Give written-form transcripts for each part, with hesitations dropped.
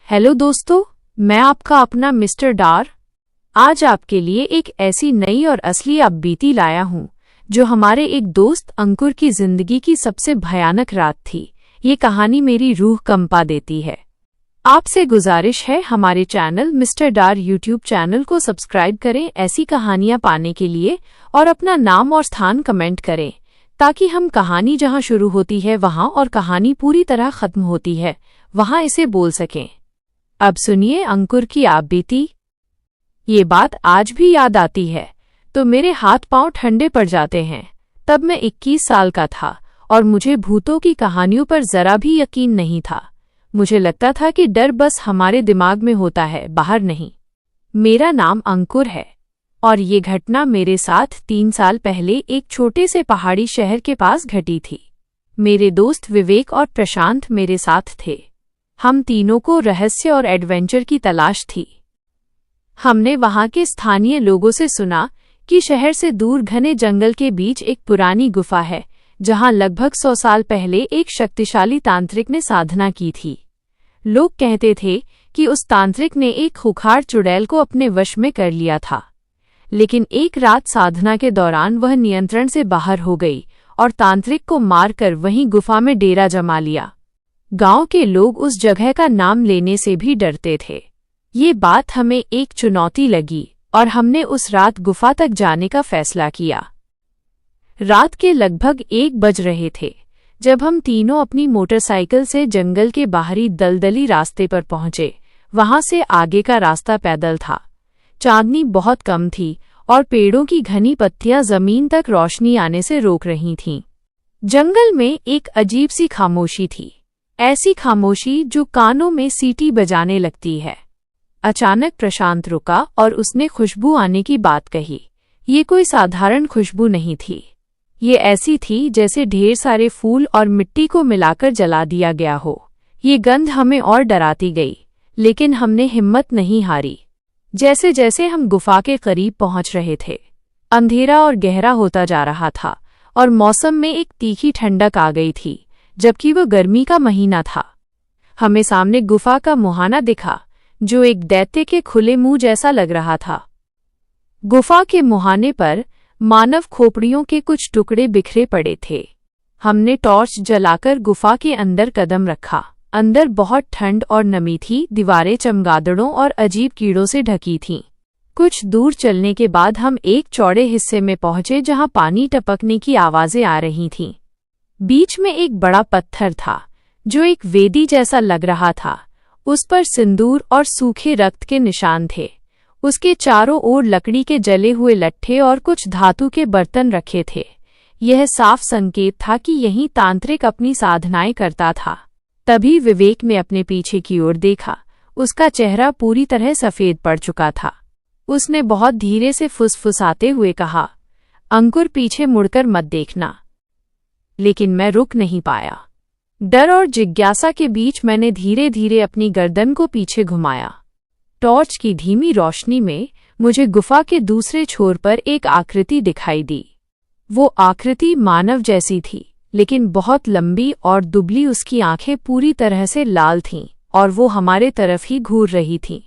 Hello दोस्तों, मैं आपका अपना मिस्टर डार आज आपके लिए एक ऐसी नई और असली अपबीती लाया हूं जो हमारे एक दोस्त अंकुर की जिंदगी की सबसे भयानक रात थी। ये कहानी मेरी रूह कंपा देती है। आपसे गुजारिश है हमारे चैनल मिस्टर डार यूट्यूब चैनल को सब्सक्राइब करें ऐसी कहानियां पाने के लिए, और अपना नाम और स्थान कमेंट करें ताकि हम कहानी जहां शुरू होती है वहां और कहानी पूरी तरह खत्म होती है वहां इसे बोल सकें। अब सुनिए अंकुर की आपबीती। ये बात आज भी याद आती है तो मेरे हाथ पांव ठंडे पड़ जाते हैं। तब मैं 21 साल का था और मुझे भूतों की कहानियों पर जरा भी यकीन नहीं था। मुझे लगता था कि डर बस हमारे दिमाग में होता है, बाहर नहीं। मेरा नाम अंकुर है और ये घटना मेरे साथ 3 साल पहले एक छोटे से पहाड़ी शहर के पास घटी थी। मेरे दोस्त विवेक और प्रशांत मेरे साथ थे। हम तीनों को रहस्य और एडवेंचर की तलाश थी। हमने वहां के स्थानीय लोगों से सुना कि शहर से दूर घने जंगल के बीच एक पुरानी गुफा है जहां लगभग 100 साल पहले एक शक्तिशाली तांत्रिक ने साधना की थी। लोग कहते थे कि उस तांत्रिक ने एक खूंखार चुड़ैल को अपने वश में कर लिया था, लेकिन एक रात साधना के दौरान वह नियंत्रण से बाहर हो गई और तांत्रिक को मारकर वहीं गुफा में डेरा जमा लिया। गांव के लोग उस जगह का नाम लेने से भी डरते थे। ये बात हमें एक चुनौती लगी और हमने उस रात गुफा तक जाने का फैसला किया। रात के लगभग 1 बज रहे थे जब हम तीनों अपनी मोटरसाइकिल से जंगल के बाहरी दलदली रास्ते पर पहुंचे। वहां से आगे का रास्ता पैदल था। चांदनी बहुत कम थी और पेड़ों की घनी पत्तियां जमीन तक रोशनी आने से रोक रही थीं। जंगल में एक अजीब सी खामोशी थी, ऐसी खामोशी जो कानों में सीटी बजाने लगती है। अचानक प्रशांत रुका और उसने खुशबू आने की बात कही। ये कोई साधारण खुशबू नहीं थी, ये ऐसी थी जैसे ढेर सारे फूल और मिट्टी को मिलाकर जला दिया गया हो। ये गंध हमें और डराती गई, लेकिन हमने हिम्मत नहीं हारी। जैसे जैसे हम गुफा के करीब पहुंच रहे थे, अंधेरा और गहरा होता जा रहा था और मौसम में एक तीखी ठंडक आ गई थी, जबकि वह गर्मी का महीना था। हमें सामने गुफा का मुहाना दिखा जो एक दैत्य के खुले मुंह जैसा लग रहा था। गुफा के मुहाने पर मानव खोपड़ियों के कुछ टुकड़े बिखरे पड़े थे। हमने टॉर्च जलाकर गुफा के अंदर कदम रखा। अंदर बहुत ठंड और नमी थी। दीवारें चमगादड़ों और अजीब कीड़ों से ढकी थीं। कुछ दूर चलने के बाद हम एक चौड़े हिस्से में पहुंचे जहां पानी टपकने की आवाजें आ रही थीं। बीच में एक बड़ा पत्थर था जो एक वेदी जैसा लग रहा था। उस पर सिंदूर और सूखे रक्त के निशान थे। उसके चारों ओर लकड़ी के जले हुए लट्ठे और कुछ धातु के बर्तन रखे थे। यह साफ संकेत था कि यहीं तांत्रिक अपनी साधनाएं करता था। तभी विवेक ने अपने पीछे की ओर देखा। उसका चेहरा पूरी तरह सफेद पड़ चुका था। उसने बहुत धीरे से फुसफुसाते हुए कहा, अंकुर, पीछे मुड़कर मत देखना। लेकिन मैं रुक नहीं पाया। डर और जिज्ञासा के बीच मैंने धीरे धीरे अपनी गर्दन को पीछे घुमाया। टॉर्च की धीमी रोशनी में मुझे गुफा के दूसरे छोर पर एक आकृति दिखाई दी। वो आकृति मानव जैसी थी, लेकिन बहुत लंबी और दुबली। उसकी आंखें पूरी तरह से लाल थीं और वो हमारे तरफ ही घूर रही थी।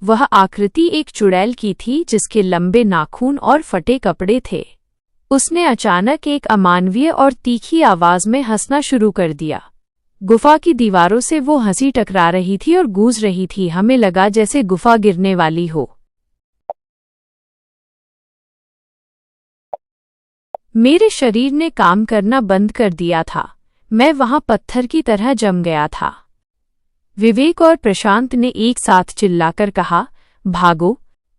वह आकृति एक चुड़ैल की थी जिसके लंबे नाखून और फटे कपड़े थे। उसने अचानक एक अमानवीय और तीखी आवाज में हंसना शुरू कर दिया। गुफा की दीवारों से वो हंसी टकरा रही थी और गूंज रही थी। हमें लगा जैसे गुफा गिरने वाली हो। मेरे शरीर ने काम करना बंद कर दिया था। मैं वहां पत्थर की तरह जम गया था। विवेक और प्रशांत ने एक साथ चिल्लाकर कहा, भागो।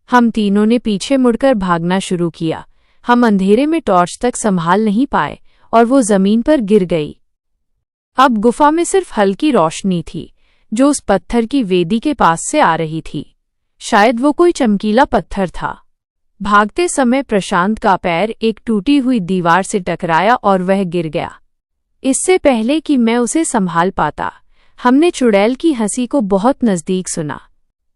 हम तीनों ने पीछे मुड़कर भागना शुरू किया। हम अंधेरे में टॉर्च तक संभाल नहीं पाए और वो जमीन पर गिर गई। अब गुफा में सिर्फ हल्की रोशनी थी जो उस पत्थर की वेदी के पास से आ रही थी। शायद वो कोई चमकीला पत्थर था। भागते समय प्रशांत का पैर एक टूटी हुई दीवार से टकराया और वह गिर गया। इससे पहले कि मैं उसे संभाल पाता, हमने चुड़ैल की हंसी को बहुत नजदीक सुना।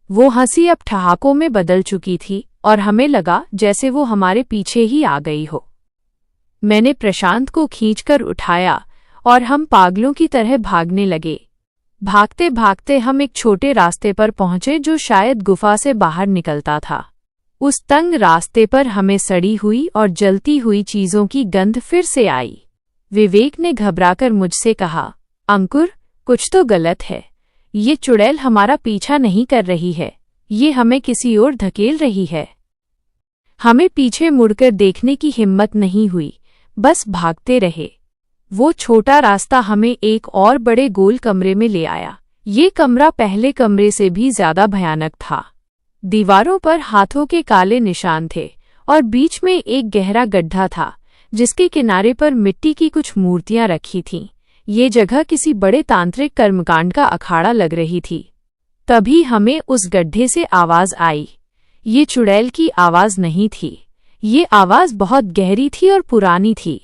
वो हंसी अब ठहाकों में बदल चुकी थी और हमें लगा जैसे वो हमारे पीछे ही आ गई हो। मैंने प्रशांत को खींचकर उठाया और हम पागलों की तरह भागने लगे। भागते भागते हम एक छोटे रास्ते पर पहुंचे जो शायद गुफा से बाहर निकलता था। उस तंग रास्ते पर हमें सड़ी हुई और जलती हुई चीजों की गंध फिर से आई। विवेक ने घबराकर मुझसे कहा, अंकुर, कुछ तो गलत है। ये चुड़ैल हमारा पीछा नहीं कर रही है, ये हमें किसी ओर धकेल रही है। हमें पीछे मुड़कर देखने की हिम्मत नहीं हुई, बस भागते रहे। वो छोटा रास्ता हमें एक और बड़े गोल कमरे में ले आया। ये कमरा पहले कमरे से भी ज्यादा भयानक था। दीवारों पर हाथों के काले निशान थे और बीच में एक गहरा गड्ढा था जिसके किनारे पर मिट्टी की कुछ मूर्तियां रखी थीं। ये जगह किसी बड़े तांत्रिक कर्मकांड का अखाड़ा लग रही थी। तभी हमें उस गड्ढे से आवाज आई। ये चुड़ैल की आवाज नहीं थी। ये आवाज बहुत गहरी थी और पुरानी थी,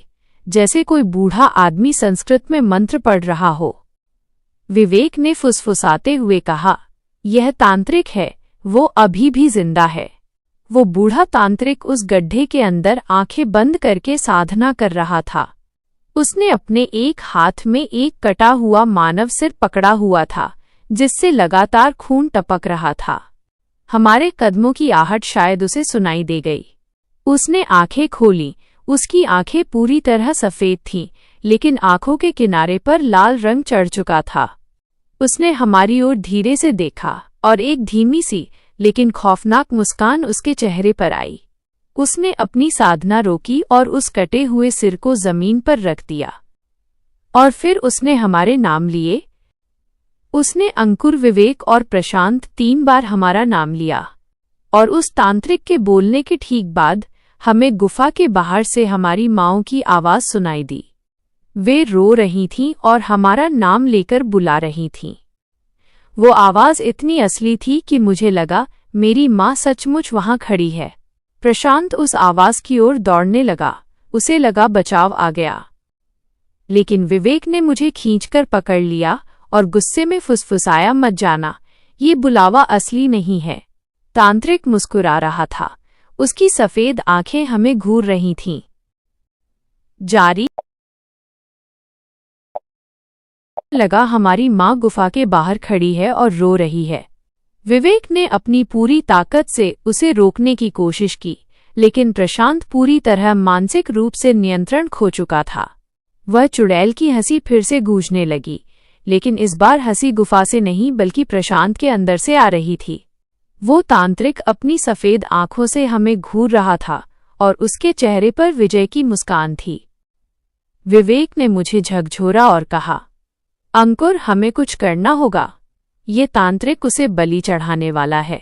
जैसे कोई बूढ़ा आदमी संस्कृत में मंत्र पढ़ रहा हो। विवेक ने फुसफुसाते हुए कहा, यह तांत्रिक है, वो अभी भी जिंदा है। वो बूढ़ा तांत्रिक उस गड्ढे के अंदर आंखें बंद करके साधना कर रहा था। उसने अपने एक हाथ में एक कटा हुआ मानव सिर पकड़ा हुआ था जिससे लगातार खून टपक रहा था। हमारे कदमों की आहट शायद उसे सुनाई दे गई। उसने आंखें खोली। उसकी आंखें पूरी तरह सफेद थीं, लेकिन आंखों के किनारे पर लाल रंग चढ़ चुका था। उसने हमारी ओर धीरे से देखा और एक धीमी सी लेकिन खौफनाक मुस्कान उसके चेहरे पर आई। उसने अपनी साधना रोकी और उस कटे हुए सिर को जमीन पर रख दिया। और फिर उसने हमारे नाम लिए। उसने अंकुर, विवेक और प्रशांत 3 बार हमारा नाम लिया। और उस तांत्रिक के बोलने के ठीक बाद हमें गुफा के बाहर से हमारी माँओं की आवाज सुनाई दी। वे रो रही थीं और हमारा नाम लेकर बुला रही थीं। वो आवाज इतनी असली थी कि मुझे लगा मेरी माँ सचमुच वहां खड़ी है। प्रशांत उस आवाज की ओर दौड़ने लगा। उसे लगा बचाव आ गया, लेकिन विवेक ने मुझे खींचकर पकड़ लिया और गुस्से में फुसफुसाया, मत जाना, ये बुलावा असली नहीं है। तांत्रिक मुस्कुरा रहा था। उसकी सफेद आंखें हमें घूर रही थीं। जारी लगा हमारी माँ गुफा के बाहर खड़ी है और रो रही है। विवेक ने अपनी पूरी ताकत से उसे रोकने की कोशिश की, लेकिन प्रशांत पूरी तरह मानसिक रूप से नियंत्रण खो चुका था। वह चुड़ैल की हंसी फिर से गूंजने लगी, लेकिन इस बार हंसी गुफा से नहीं बल्कि प्रशांत के अंदर से आ रही थी। वो तांत्रिक अपनी सफेद आंखों से हमें घूर रहा था और उसके चेहरे पर विजय की मुस्कान थी। विवेक ने मुझे झकझोरा और कहा, अंकुर, हमें कुछ करना होगा। ये तांत्रिक उसे बलि चढ़ाने वाला है।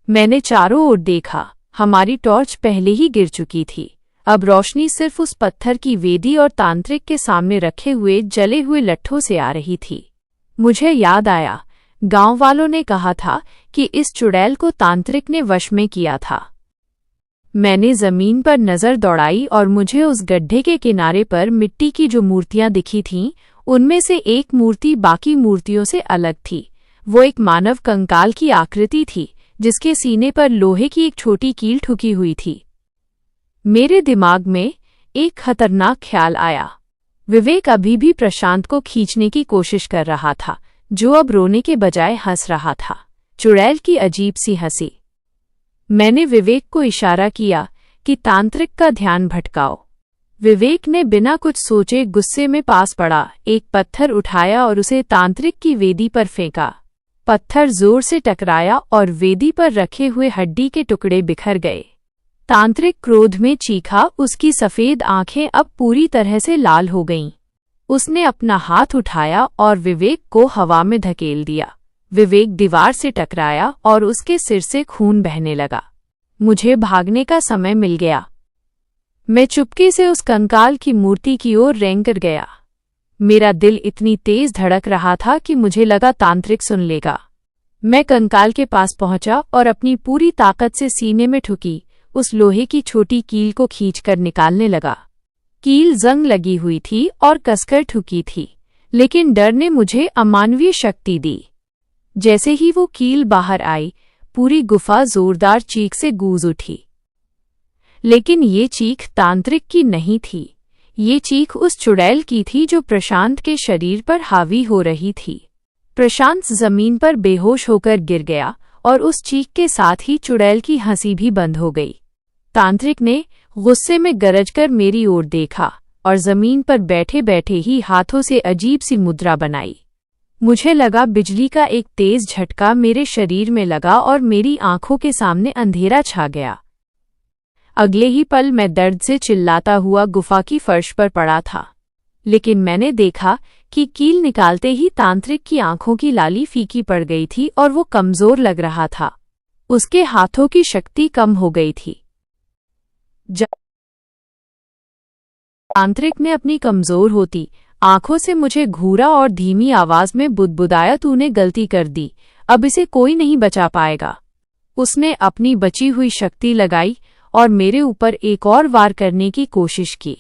मैंने चारों ओर देखा। हमारी टॉर्च पहले ही गिर चुकी थी। अब रोशनी सिर्फ उस पत्थर की वेदी और तांत्रिक के सामने रखे हुए जले हुए लट्ठों से आ रही थी। मुझे याद आया, गांव वालों ने कहा था कि इस चुड़ैल को तांत्रिक ने वश में किया था। मैंने जमीन पर नजर दौड़ाई और मुझे उस गड्ढे के किनारे पर मिट्टी की जो मूर्तियां दिखी थीं, उनमें से एक मूर्ति बाकी मूर्तियों से अलग थी। वो एक मानव कंकाल की आकृति थी जिसके सीने पर लोहे की एक छोटी कील ठुकी हुई थी। मेरे दिमाग में एक खतरनाक ख्याल आया। विवेक अभी भी प्रशांत को खींचने की कोशिश कर रहा था, जो अब रोने के बजाय हंस रहा था। चुड़ैल की अजीब सी हंसी। मैंने विवेक को इशारा किया कि तांत्रिक का ध्यान भटकाओ। विवेक ने बिना कुछ सोचे गुस्से में पास पड़ा, एक पत्थर उठाया और उसे तांत्रिक की वेदी पर फेंका। पत्थर जोर से टकराया और वेदी पर रखे हुए हड्डी के टुकड़े बिखर गए। तांत्रिक क्रोध में चीखा। उसकी सफेद आंखें अब पूरी तरह से लाल हो गईं। उसने अपना हाथ उठाया और विवेक को हवा में धकेल दिया। विवेक दीवार से टकराया और उसके सिर से खून बहने लगा। मुझे भागने का समय मिल गया। मैं चुपके से उस कंकाल की मूर्ति की ओर रेंग कर गया। मेरा दिल इतनी तेज धड़क रहा था कि मुझे लगा तांत्रिक सुन लेगा। मैं कंकाल के पास पहुंचा और अपनी पूरी ताकत से सीने में ठुकी उस लोहे की छोटी कील को खींचकर निकालने लगा। कील जंग लगी हुई थी और कसकर ठुकी थी, लेकिन डर ने मुझे अमानवीय शक्ति दी। जैसे ही वो कील बाहर आई, पूरी गुफा जोरदार चीख से गूंज उठी। लेकिन ये चीख तांत्रिक की नहीं थी। ये चीख उस चुड़ैल की थी जो प्रशांत के शरीर पर हावी हो रही थी। प्रशांत जमीन पर बेहोश होकर गिर गया और उस चीख के साथ ही चुड़ैल की हंसी भी बंद हो गई। तांत्रिक ने गुस्से में गरजकर मेरी ओर देखा और जमीन पर बैठे बैठे ही हाथों से अजीब सी मुद्रा बनाई। मुझे लगा बिजली का एक तेज झटका मेरे शरीर में लगा और मेरी आंखों के सामने अंधेरा छा गया। अगले ही पल मैं दर्द से चिल्लाता हुआ गुफा की फर्श पर पड़ा था, लेकिन मैंने देखा कि कील निकालते ही तांत्रिक की आंखों की लाली फीकी पड़ गई थी और वो कमजोर लग रहा था। उसके हाथों की शक्ति कम हो गई थी। तांत्रिक ने अपनी कमजोर होती आंखों से मुझे घूरा और धीमी आवाज में बुदबुदाया, तूने गलती कर दी, अब इसे कोई नहीं बचा पाएगा। उसने अपनी बची हुई शक्ति लगाई और मेरे ऊपर एक और वार करने की कोशिश की,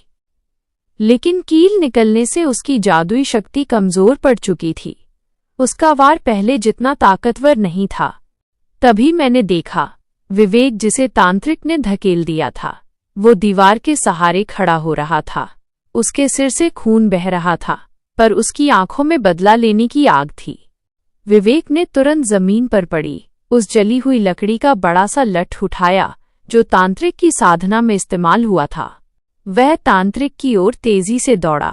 लेकिन कील निकलने से उसकी जादुई शक्ति कमजोर पड़ चुकी थी। उसका वार पहले जितना ताकतवर नहीं था। तभी मैंने देखा विवेक, जिसे तांत्रिक ने धकेल दिया था, वो दीवार के सहारे खड़ा हो रहा था। उसके सिर से खून बह रहा था, पर उसकी आंखों में बदला लेने की आग थी। विवेक ने तुरंत जमीन पर पड़ी उस जली हुई लकड़ी का बड़ा सा लठ उठाया जो तांत्रिक की साधना में इस्तेमाल हुआ था। वह तांत्रिक की ओर तेजी से दौड़ा।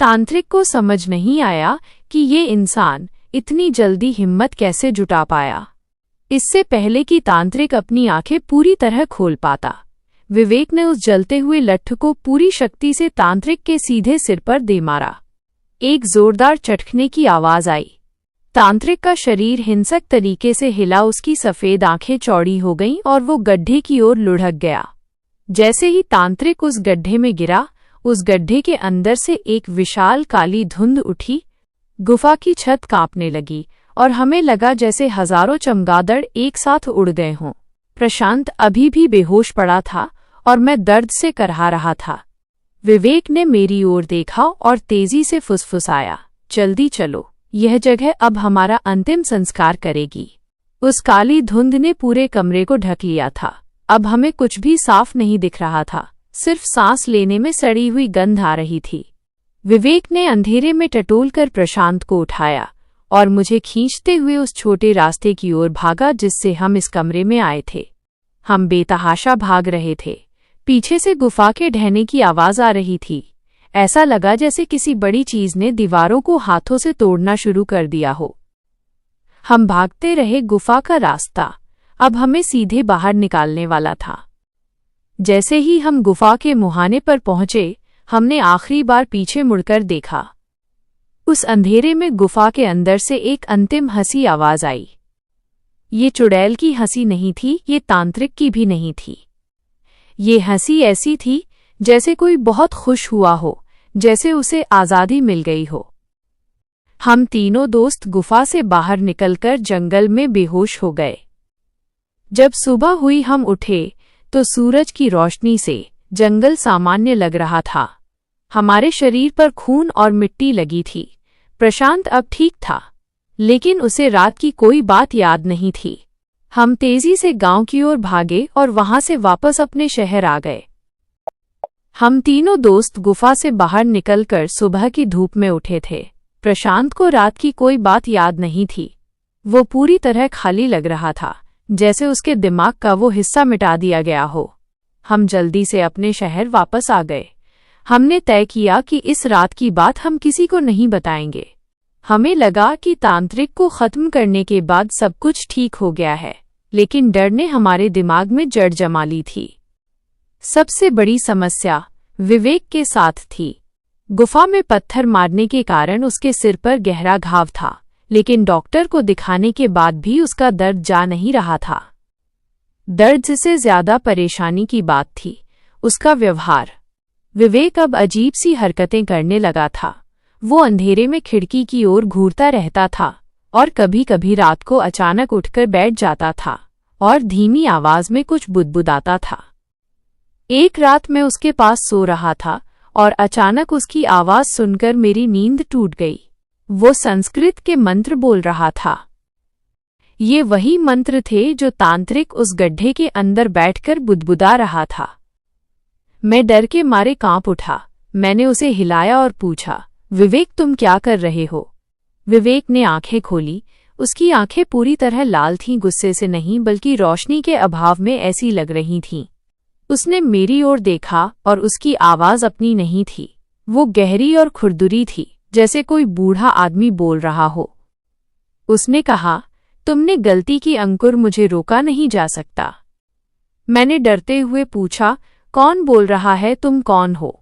तांत्रिक को समझ नहीं आया कि ये इंसान इतनी जल्दी हिम्मत कैसे जुटा पाया। इससे पहले कि तांत्रिक अपनी आंखें पूरी तरह खोल पाता, विवेक ने उस जलते हुए लट्ठ को पूरी शक्ति से तांत्रिक के सीधे सिर पर दे मारा। एक जोरदार चटकने की आवाज आई। तांत्रिक का शरीर हिंसक तरीके से हिला, उसकी सफेद आंखें चौड़ी हो गईं और वो गड्ढे की ओर लुढ़क गया। जैसे ही तांत्रिक उस गड्ढे में गिरा, उस गड्ढे के अंदर से एक विशाल काली धुंध उठी। गुफा की छत कांपने लगी और हमें लगा जैसे हजारों चमगादड़ एक साथ उड़ गए हों। प्रशांत अभी भी बेहोश पड़ा था और मैं दर्द से करहा रहा था। विवेक ने मेरी ओर देखा और तेजी से फुसफुसाया, जल्दी चलो, यह जगह अब हमारा अंतिम संस्कार करेगी। उस काली धुंध ने पूरे कमरे को ढक लिया था। अब हमें कुछ भी साफ नहीं दिख रहा था, सिर्फ सांस लेने में सड़ी हुई गंध आ रही थी। विवेक ने अंधेरे में टटोलकर प्रशांत को उठाया और मुझे खींचते हुए उस छोटे रास्ते की ओर भागा जिससे हम इस कमरे में आए थे। हम बेतहाशा भाग रहे थे। पीछे से गुफा के ढहने की आवाज आ रही थी। ऐसा लगा जैसे किसी बड़ी चीज ने दीवारों को हाथों से तोड़ना शुरू कर दिया हो। हम भागते रहे। गुफा का रास्ता अब हमें सीधे बाहर निकालने वाला था। जैसे ही हम गुफा के मुहाने पर पहुंचे, हमने आखिरी बार पीछे मुड़कर देखा। उस अंधेरे में गुफा के अंदर से एक अंतिम हंसी आवाज आई। ये चुड़ैल की हंसी नहीं थी, ये तांत्रिक की भी नहीं थी। ये हंसी ऐसी थी जैसे कोई बहुत खुश हुआ हो, जैसे उसे आजादी मिल गई हो। हम तीनों दोस्त गुफा से बाहर निकलकर जंगल में बेहोश हो गए। जब सुबह हुई हम उठे तो सूरज की रोशनी से जंगल सामान्य लग रहा था। हमारे शरीर पर खून और मिट्टी लगी थी। प्रशांत अब ठीक था, लेकिन उसे रात की कोई बात याद नहीं थी। हम तेजी से गांव की ओर भागे और वहां से वापस अपने शहर आ गए। हम तीनों दोस्त गुफा से बाहर निकलकर सुबह की धूप में उठे थे। प्रशांत को रात की कोई बात याद नहीं थी। वो पूरी तरह खाली लग रहा था, जैसे उसके दिमाग का वो हिस्सा मिटा दिया गया हो। हम जल्दी से अपने शहर वापस आ गए। हमने तय किया कि इस रात की बात हम किसी को नहीं बताएंगे। हमें लगा कि तांत्रिक को खत्म करने के बाद सब कुछ ठीक हो गया है, लेकिन डर ने हमारे दिमाग में जड़ जमा ली थी। सबसे बड़ी समस्या विवेक के साथ थी। गुफा में पत्थर मारने के कारण उसके सिर पर गहरा घाव था, लेकिन डॉक्टर को दिखाने के बाद भी उसका दर्द जा नहीं रहा था। दर्द से ज्यादा परेशानी की बात थी उसका व्यवहार। विवेक अब अजीब सी हरकतें करने लगा था। वो अंधेरे में खिड़की की ओर घूरता रहता था और कभी कभी रात को अचानक उठकर बैठ जाता था और धीमी आवाज में कुछ बुदबुदाता था। एक रात मैं उसके पास सो रहा था और अचानक उसकी आवाज सुनकर मेरी नींद टूट गई। वो संस्कृत के मंत्र बोल रहा था। ये वही मंत्र थे जो तांत्रिक उस गड्ढे के अंदर बैठकर बुदबुदा रहा था। मैं डर के मारे कांप उठा। मैंने उसे हिलाया और पूछा, विवेक तुम क्या कर रहे हो? विवेक ने आंखें खोली। उसकी आंखें पूरी तरह लाल थीं, गुस्से से नहीं बल्कि रोशनी के अभाव में ऐसी लग रही थीं। उसने मेरी ओर देखा और उसकी आवाज अपनी नहीं थी। वो गहरी और खुरदुरी थी, जैसे कोई बूढ़ा आदमी बोल रहा हो। उसने कहा, तुमने गलती की अंकुर, मुझे रोका नहीं जा सकता। मैंने डरते हुए पूछा, कौन बोल रहा है, तुम कौन हो?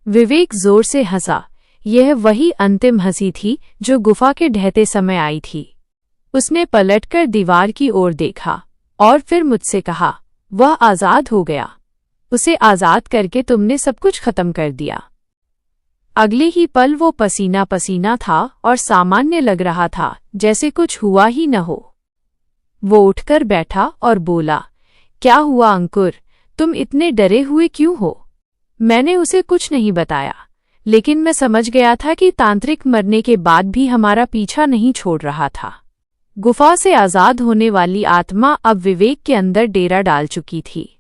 विवेक जोर से हंसा। यह वही अंतिम हंसी थी जो गुफा के ढहते समय आई थी। उसने पलटकर दीवार की ओर देखा और फिर मुझसे कहा, वह आजाद हो गया। उसे आजाद करके तुमने सब कुछ खत्म कर दिया। अगले ही पल वो पसीना पसीना था और सामान्य लग रहा था, जैसे कुछ हुआ ही न हो। वो उठकर बैठा और बोला, क्या हुआ अंकुर, तुम इतने डरे हुए क्यों हो? मैंने उसे कुछ नहीं बताया, लेकिन मैं समझ गया था कि तांत्रिक मरने के बाद भी हमारा पीछा नहीं छोड़ रहा था। गुफा से आजाद होने वाली आत्मा अब विवेक के अंदर डेरा डाल चुकी थी।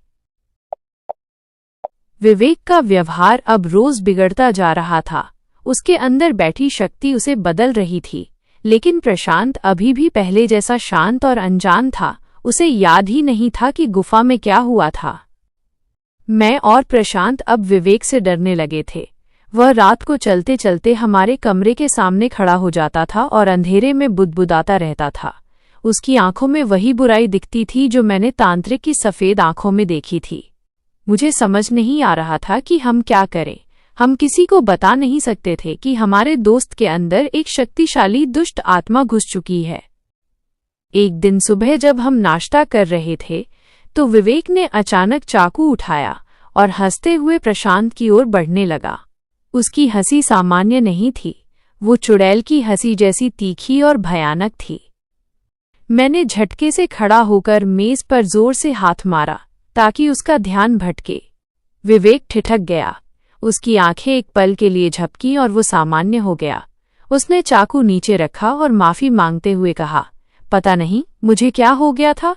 विवेक का व्यवहार अब रोज बिगड़ता जा रहा था। उसके अंदर बैठी शक्ति उसे बदल रही थी, लेकिन प्रशांत अभी भी पहले जैसा शांत और अनजान था। उसे याद ही नहीं था कि गुफा में क्या हुआ था। मैं और प्रशांत अब विवेक से डरने लगे थे। वह रात को चलते चलते हमारे कमरे के सामने खड़ा हो जाता था और अंधेरे में बुदबुदाता रहता था। उसकी आंखों में वही बुराई दिखती थी जो मैंने तांत्रिक की सफेद आंखों में देखी थी। मुझे समझ नहीं आ रहा था कि हम क्या करें। हम किसी को बता नहीं सकते थे कि हमारे दोस्त के अंदर एक शक्तिशाली दुष्ट आत्मा घुस चुकी है। एक दिन सुबह जब हम नाश्ता कर रहे थे तो विवेक ने अचानक चाकू उठाया और हंसते हुए प्रशांत की ओर बढ़ने लगा। उसकी हंसी सामान्य नहीं थी, वो चुड़ैल की हंसी जैसी तीखी और भयानक थी। मैंने झटके से खड़ा होकर मेज पर जोर से हाथ मारा ताकि उसका ध्यान भटके। विवेक ठिठक गया। उसकी आंखें एक पल के लिए झपकीं और वो सामान्य हो गया। उसने चाकू नीचे रखा और माफी मांगते हुए कहा, पता नहीं मुझे क्या हो गया था।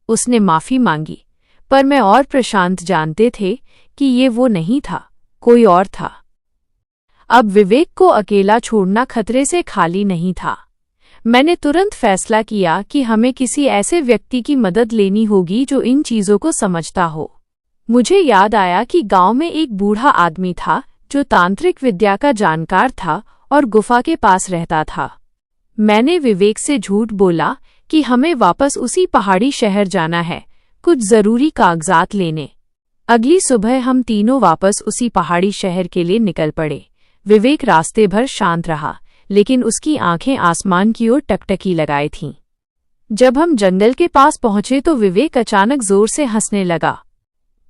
उसने माफी मांगी, पर मैं और प्रशांत जानते थे कि ये वो नहीं था, कोई और था। अब विवेक को अकेला छोड़ना खतरे से खाली नहीं था। मैंने तुरंत फैसला किया कि हमें किसी ऐसे व्यक्ति की मदद लेनी होगी जो इन चीजों को समझता हो। मुझे याद आया कि गांव में एक बूढ़ा आदमी था जो तांत्रिक विद्या का जानकार था और गुफा के पास रहता था। मैंने विवेक से झूठ बोला कि हमें वापस उसी पहाड़ी शहर जाना है, कुछ जरूरी कागजात लेने। अगली सुबह हम तीनों वापस उसी पहाड़ी शहर के लिए निकल पड़े। विवेक रास्ते भर शांत रहा, लेकिन उसकी आंखें आसमान की ओर टकटकी लगाई थीं। जब हम जंगल के पास पहुंचे तो विवेक अचानक जोर से हंसने लगा।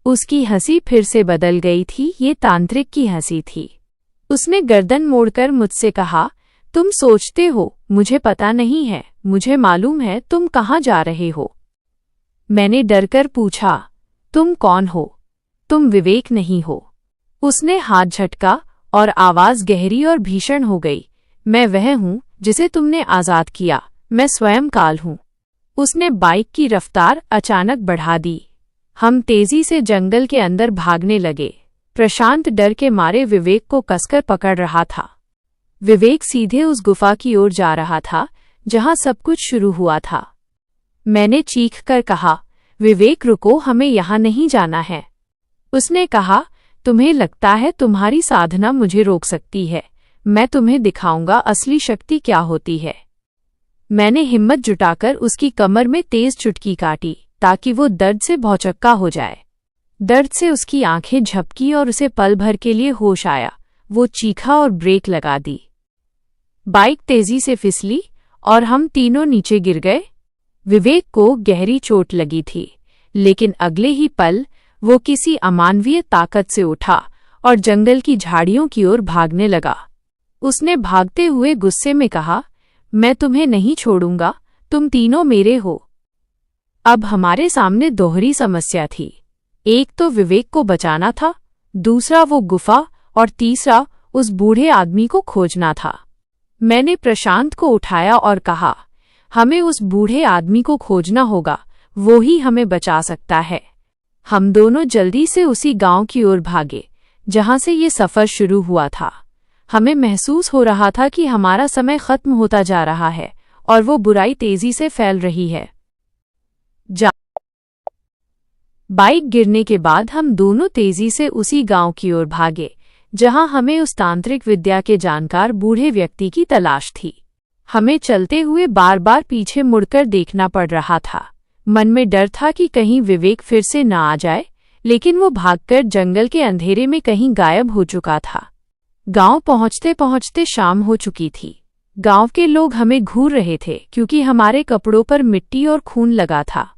उसकी हंसी फिर से बदल गई थी, ये तांत्रिक की हंसी थी। उसने गर्दन मोड़कर मुझसे कहा, तुम सोचते हो मुझे पता नहीं है, मुझे मालूम है तुम कहाँ जा रहे हो। मैंने डरकर पूछा, तुम कौन हो? तुम विवेक नहीं हो। उसने हाथ झटका और आवाज गहरी और भीषण हो गई। मैं वह हूं जिसे तुमने आजाद किया, मैं स्वयं काल हूं। उसने बाइक की रफ्तार अचानक बढ़ा दी। हम तेजी से जंगल के अंदर भागने लगे। प्रशांत डर के मारे विवेक को कसकर पकड़ रहा था। विवेक सीधे उस गुफा की ओर जा रहा था जहां सब कुछ शुरू हुआ था। मैंने चीख कर कहा, विवेक रुको, हमें यहां नहीं जाना है। उसने कहा, तुम्हें लगता है तुम्हारी साधना मुझे रोक सकती है? मैं तुम्हें दिखाऊंगा असली शक्ति क्या होती है। मैंने हिम्मत जुटाकर उसकी कमर में तेज चुटकी काटी ताकि वो दर्द से भौचक्का हो जाए। दर्द से उसकी आंखें झपकी और उसे पल भर के लिए होश आया। वो चीखा और ब्रेक लगा दी। बाइक तेजी से फिसली और हम तीनों नीचे गिर गए। विवेक को गहरी चोट लगी थी, लेकिन अगले ही पल वो किसी अमानवीय ताकत से उठा और जंगल की झाड़ियों की ओर भागने लगा। उसने भागते हुए गुस्से में कहा, मैं तुम्हें नहीं छोड़ूंगा, तुम तीनों मेरे हो। अब हमारे सामने दोहरी समस्या थी। एक तो विवेक को बचाना था, दूसरा वो गुफा और तीसरा उस बूढ़े आदमी को खोजना था। मैंने प्रशांत को उठाया और कहा, हमें उस बूढ़े आदमी को खोजना होगा, वो ही हमें बचा सकता है। हम दोनों जल्दी से उसी गांव की ओर भागे जहां से ये सफर शुरू हुआ था। हमें महसूस हो रहा था कि हमारा समय खत्म होता जा रहा है और वो बुराई तेजी से फैल रही है। बाइक गिरने के बाद हम दोनों तेजी से उसी गांव की ओर भागे जहां हमें उस तांत्रिक विद्या के जानकार बूढ़े व्यक्ति की तलाश थी। हमें चलते हुए बार बार पीछे मुड़कर देखना पड़ रहा था। मन में डर था कि कहीं विवेक फिर से न आ जाए, लेकिन वो भागकर जंगल के अंधेरे में कहीं गायब हो चुका था। गांव पहुंचते पहुंचते शाम हो चुकी थी। गांव के लोग हमें घूर रहे थे क्योंकि हमारे कपड़ों पर मिट्टी और खून लगा था।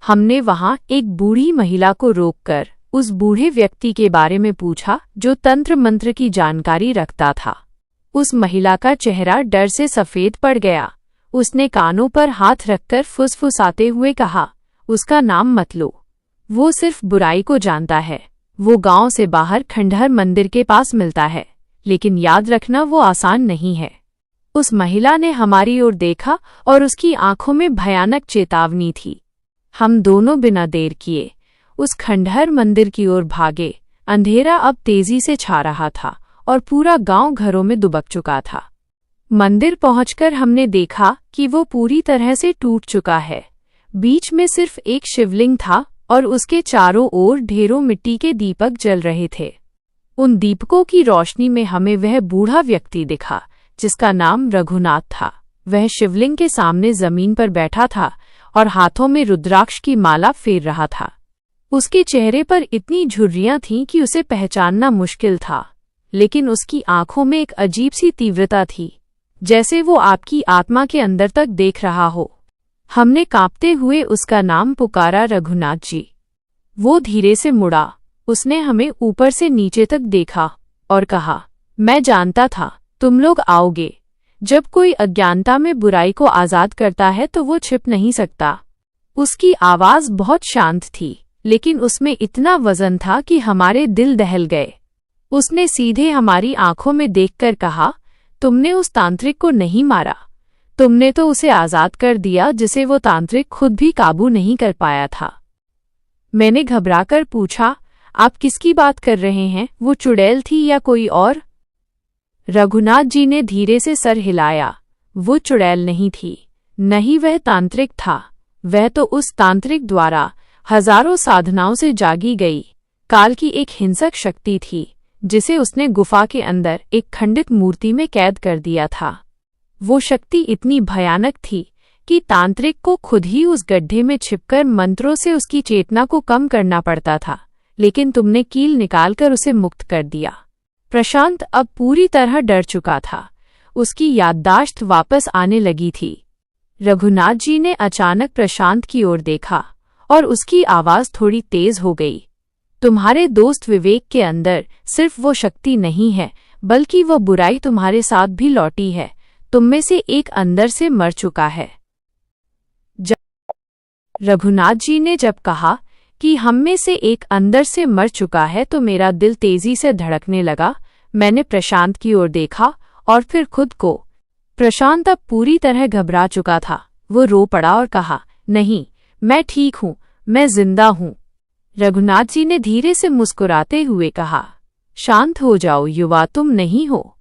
हमने वहां एक बूढ़ी महिला को रोककर उस बूढ़े व्यक्ति के बारे में पूछा जो तंत्र मंत्र की जानकारी रखता था। उस महिला का चेहरा डर से सफेद पड़ गया। उसने कानों पर हाथ रखकर फुसफुसाते हुए कहा, उसका नाम मत लो, वो सिर्फ बुराई को जानता है। वो गांव से बाहर खंडहर मंदिर के पास मिलता है, लेकिन याद रखना वो आसान नहीं है। उस महिला ने हमारी ओर देखा और उसकी आंखों में भयानक चेतावनी थी। हम दोनों बिना देर किए उस खंडहर मंदिर की ओर भागे। अंधेरा अब तेजी से छा रहा था और पूरा गांव घरों में दुबक चुका था। मंदिर पहुंचकर हमने देखा कि वो पूरी तरह से टूट चुका है। बीच में सिर्फ एक शिवलिंग था और उसके चारों ओर ढेरों मिट्टी के दीपक जल रहे थे। उन दीपकों की रोशनी में हमें वह बूढ़ा व्यक्ति दिखा जिसका नाम रघुनाथ था। वह शिवलिंग के सामने जमीन पर बैठा था और हाथों में रुद्राक्ष की माला फेर रहा था। उसके चेहरे पर इतनी झुर्रियां थीं कि उसे पहचानना मुश्किल था, लेकिन उसकी आंखों में एक अजीब सी तीव्रता थी, जैसे वो आपकी आत्मा के अंदर तक देख रहा हो। हमने कांपते हुए उसका नाम पुकारा, रघुनाथ जी। वो धीरे से मुड़ा। उसने हमें ऊपर से नीचे तक देखा और कहा, मैं जानता था तुम लोग आओगे। जब कोई अज्ञानता में बुराई को आजाद करता है तो वो छिप नहीं सकता। उसकी आवाज बहुत शांत थी, लेकिन उसमें इतना वजन था कि हमारे दिल दहल गए। उसने सीधे हमारी आंखों में देखकर कहा, तुमने उस तांत्रिक को नहीं मारा, तुमने तो उसे आजाद कर दिया जिसे वो तांत्रिक खुद भी काबू नहीं कर पाया था। मैंने घबराकर पूछा, आप किसकी बात कर रहे हैं? वो चुड़ैल थी या कोई और? रघुनाथ जी ने धीरे से सर हिलाया। वो चुड़ैल नहीं थी, नहीं वह तांत्रिक था। वह तो उस तांत्रिक द्वारा हजारों साधनाओं से जागी गई काल की एक हिंसक शक्ति थी, जिसे उसने गुफा के अंदर एक खंडित मूर्ति में कैद कर दिया था। वो शक्ति इतनी भयानक थी कि तांत्रिक को खुद ही उस गड्ढे में छिपकर मंत्रों से उसकी चेतना को कम करना पड़ता था, लेकिन तुमने कील निकालकर उसे मुक्त कर दिया। प्रशांत अब पूरी तरह डर चुका था। उसकी याददाश्त वापस आने लगी थी। रघुनाथ जी ने अचानक प्रशांत की ओर देखा और उसकी आवाज थोड़ी तेज हो गई। तुम्हारे दोस्त विवेक के अंदर सिर्फ वो शक्ति नहीं है, बल्कि वो बुराई तुम्हारे साथ भी लौटी है। तुम में से एक अंदर से मर चुका है। रघुनाथ जी ने जब कहा कि हम में से एक अंदर से मर चुका है तो मेरा दिल तेजी से धड़कने लगा। मैंने प्रशांत की ओर देखा और फिर खुद को। प्रशांत अब पूरी तरह घबरा चुका था। वो रो पड़ा और कहा, नहीं, मैं ठीक हूँ, मैं जिंदा हूँ। रघुनाथ जी ने धीरे से मुस्कुराते हुए कहा, शांत हो जाओ युवा, तुम नहीं हो।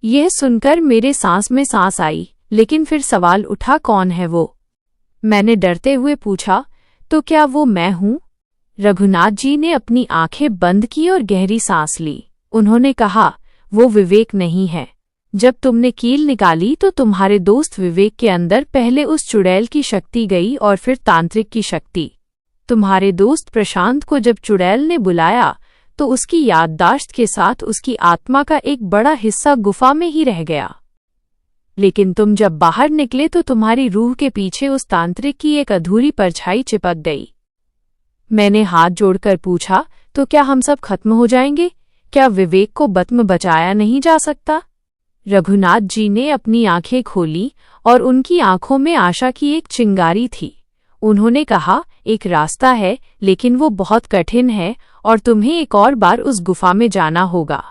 यह सुनकर मेरे सांस में सांस आई, लेकिन फिर सवाल उठा, कौन है वो? मैंने डरते हुए पूछा, तो क्या वो मैं हूँ? रघुनाथ जी ने अपनी आंखें बंद की और गहरी सांस ली। उन्होंने कहा, वो विवेक नहीं है। जब तुमने कील निकाली तो तुम्हारे दोस्त विवेक के अंदर पहले उस चुड़ैल की शक्ति गई और फिर तांत्रिक की शक्ति। तुम्हारे दोस्त प्रशांत को जब चुड़ैल ने बुलाया तो उसकी याददाश्त के साथ उसकी आत्मा का एक बड़ा हिस्सा गुफा में ही रह गया। लेकिन तुम जब बाहर निकले तो तुम्हारी रूह के पीछे उस तांत्रिक की एक अधूरी परछाई चिपक गई। मैंने हाथ जोड़कर पूछा, तो क्या हम सब खत्म हो जाएंगे? क्या विवेक को बत्म बचाया नहीं जा सकता? रघुनाथ जी ने अपनी आंखें खोली और उनकी आंखों में आशा की एक चिंगारी थी। उन्होंने कहा, एक रास्ता है, लेकिन वो बहुत कठिन है और तुम्हें एक और बार उस गुफा में जाना होगा।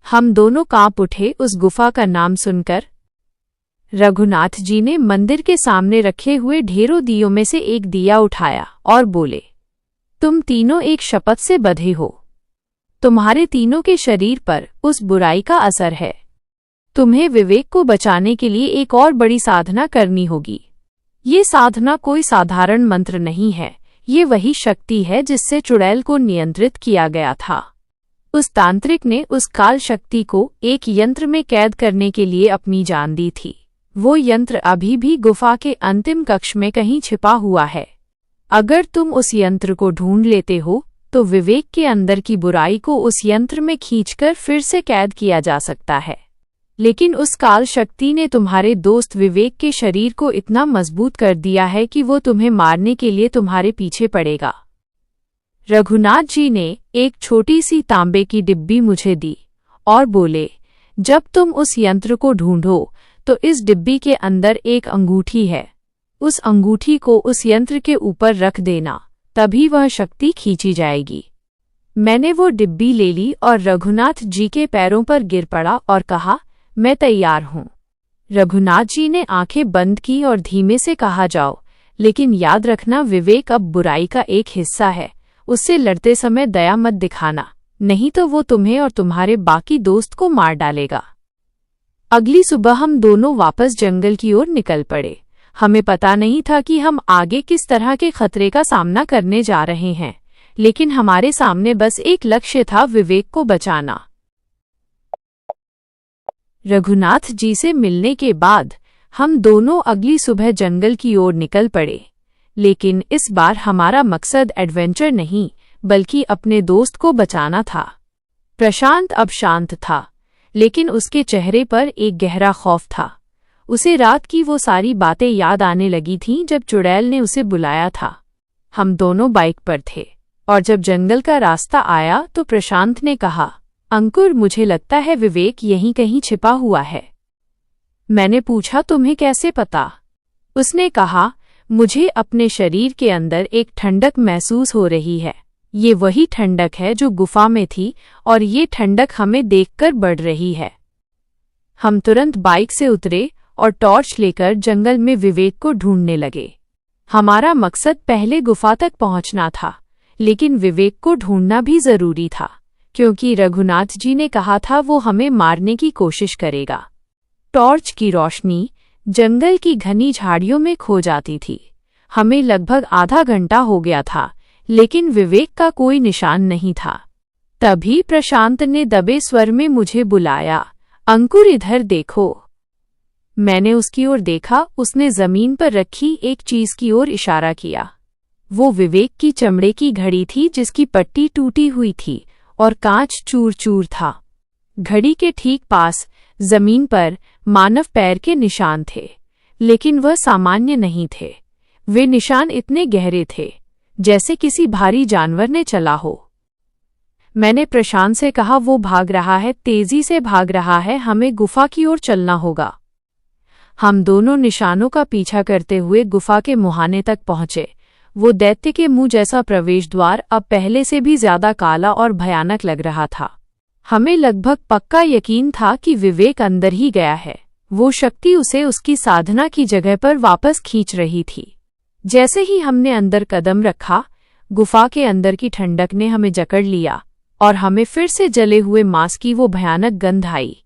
हम दोनों कांप उठे उस गुफा का नाम सुनकर। रघुनाथ जी ने मंदिर के सामने रखे हुए ढेरों दियों में से एक दिया उठाया और बोले, तुम तीनों एक शपथ से बंधे हो। तुम्हारे तीनों के शरीर पर उस बुराई का असर है। तुम्हें विवेक को बचाने के लिए एक और बड़ी साधना करनी होगी। ये साधना कोई साधारण मंत्र नहीं है, ये वही शक्ति है जिससे चुड़ैल को नियंत्रित किया गया था। उस तांत्रिक ने उस काल शक्ति को एक यंत्र में कैद करने के लिए अपनी जान दी थी। वो यंत्र अभी भी गुफा के अंतिम कक्ष में कहीं छिपा हुआ है। अगर तुम उस यंत्र को ढूंढ लेते हो तो विवेक के अंदर की बुराई को उस यंत्र में खींचकर फिर से कैद किया जा सकता है। लेकिन उस काल शक्ति ने तुम्हारे दोस्त विवेक के शरीर को इतना मजबूत कर दिया है कि वो तुम्हें मारने के लिए तुम्हारे पीछे पड़ेगा। रघुनाथ जी ने एक छोटी सी तांबे की डिब्बी मुझे दी और बोले, जब तुम उस यंत्र को ढूंढो तो इस डिब्बी के अंदर एक अंगूठी है। उस अंगूठी को उस यंत्र के ऊपर रख देना, तभी वह शक्ति खींची जाएगी। मैंने वो डिब्बी ले ली और रघुनाथ जी के पैरों पर गिर पड़ा और कहा, मैं तैयार हूँ। रघुनाथ जी ने आंखें बंद की और धीमे से कहा, जाओ, लेकिन याद रखना विवेक अब बुराई का एक हिस्सा है। उससे लड़ते समय दया मत दिखाना, नहीं तो वो तुम्हें और तुम्हारे बाकी दोस्त को मार डालेगा। अगली सुबह हम दोनों वापस जंगल की ओर निकल पड़े। हमें पता नहीं था कि हम आगे किस तरह के खतरे का सामना करने जा रहे हैं, लेकिन हमारे सामने बस एक लक्ष्य था, विवेक को बचाना। रघुनाथ जी से मिलने के बाद हम दोनों अगली सुबह जंगल की ओर निकल पड़े, लेकिन इस बार हमारा मकसद एडवेंचर नहीं बल्कि अपने दोस्त को बचाना था। प्रशांत अब शांत था, लेकिन उसके चेहरे पर एक गहरा खौफ था। उसे रात की वो सारी बातें याद आने लगी थीं जब चुड़ैल ने उसे बुलाया था। हम दोनों बाइक पर थे और जब जंगल का रास्ता आया तो प्रशांत ने कहा, अंकुर, मुझे लगता है विवेक यहीं कहीं छिपा हुआ है। मैंने पूछा, तुम्हें कैसे पता? उसने कहा, मुझे अपने शरीर के अंदर एक ठंडक महसूस हो रही है। ये वही ठंडक है जो गुफा में थी और ये ठंडक हमें देखकर बढ़ रही है। हम तुरंत बाइक से उतरे और टॉर्च लेकर जंगल में विवेक को ढूंढने लगे। हमारा मकसद पहले गुफा तक पहुंचना था, लेकिन विवेक को ढूंढना भी जरूरी था, क्योंकि रघुनाथ जी ने कहा था वो हमें मारने की कोशिश करेगा। टॉर्च की रोशनी जंगल की घनी झाड़ियों में खो जाती थी। हमें लगभग आधा घंटा हो गया था, लेकिन विवेक का कोई निशान नहीं था। तभी प्रशांत ने दबे स्वर में मुझे बुलाया, अंकुर, इधर देखो। मैंने उसकी ओर देखा। उसने जमीन पर रखी एक चीज की ओर इशारा किया। वो विवेक की चमड़े की घड़ी थी जिसकी पट्टी टूटी हुई थी और कांच चूर चूर था। घड़ी के ठीक पास जमीन पर मानव पैर के निशान थे, लेकिन वह सामान्य नहीं थे। वे निशान इतने गहरे थे जैसे किसी भारी जानवर ने चला हो। मैंने प्रशांत से कहा, वो भाग रहा है, तेजी से भाग रहा है, हमें गुफा की ओर चलना होगा। हम दोनों निशानों का पीछा करते हुए गुफा के मुहाने तक पहुंचे। वो दैत्य के मुंह जैसा प्रवेश द्वार अब पहले से भी ज्यादा काला और भयानक लग रहा था। हमें लगभग पक्का यकीन था कि विवेक अंदर ही गया है। वो शक्ति उसे उसकी साधना की जगह पर वापस खींच रही थी। जैसे ही हमने अंदर कदम रखा, गुफा के अंदर की ठंडक ने हमें जकड़ लिया और हमें फिर से जले हुए मांस की वो भयानक गंध आई।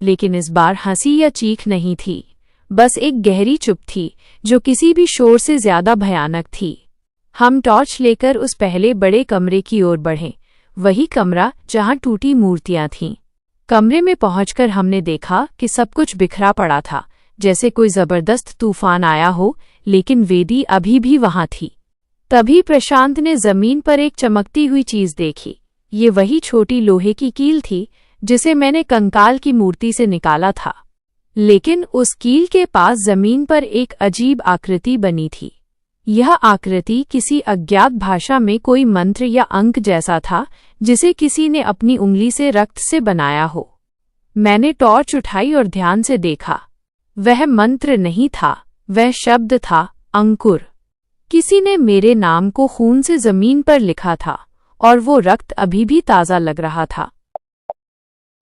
लेकिन इस बार हंसी या चीख नहीं थी, बस एक गहरी चुप थी जो किसी भी शोर से ज्यादा भयानक थी। हम टॉर्च लेकर उस पहले बड़े कमरे की ओर बढ़े, वही कमरा जहां टूटी मूर्तियां थीं। कमरे में पहुंचकर हमने देखा कि सब कुछ बिखरा पड़ा था, जैसे कोई जबरदस्त तूफान आया हो, लेकिन वेदी अभी भी वहां थी। तभी प्रशांत ने जमीन पर एक चमकती हुई चीज देखी। ये वही छोटी लोहे की कील थी जिसे मैंने कंकाल की मूर्ति से निकाला था, लेकिन उस कील के पास जमीन पर एक अजीब आकृति बनी थी। यह आकृति किसी अज्ञात भाषा में कोई मंत्र या अंक जैसा था, जिसे किसी ने अपनी उंगली से रक्त से बनाया हो। मैंने टॉर्च उठाई और ध्यान से देखा। वह मंत्र नहीं था, वह शब्द था, अंकुर। किसी ने मेरे नाम को खून से जमीन पर लिखा था और वो रक्त अभी भी ताज़ा लग रहा था।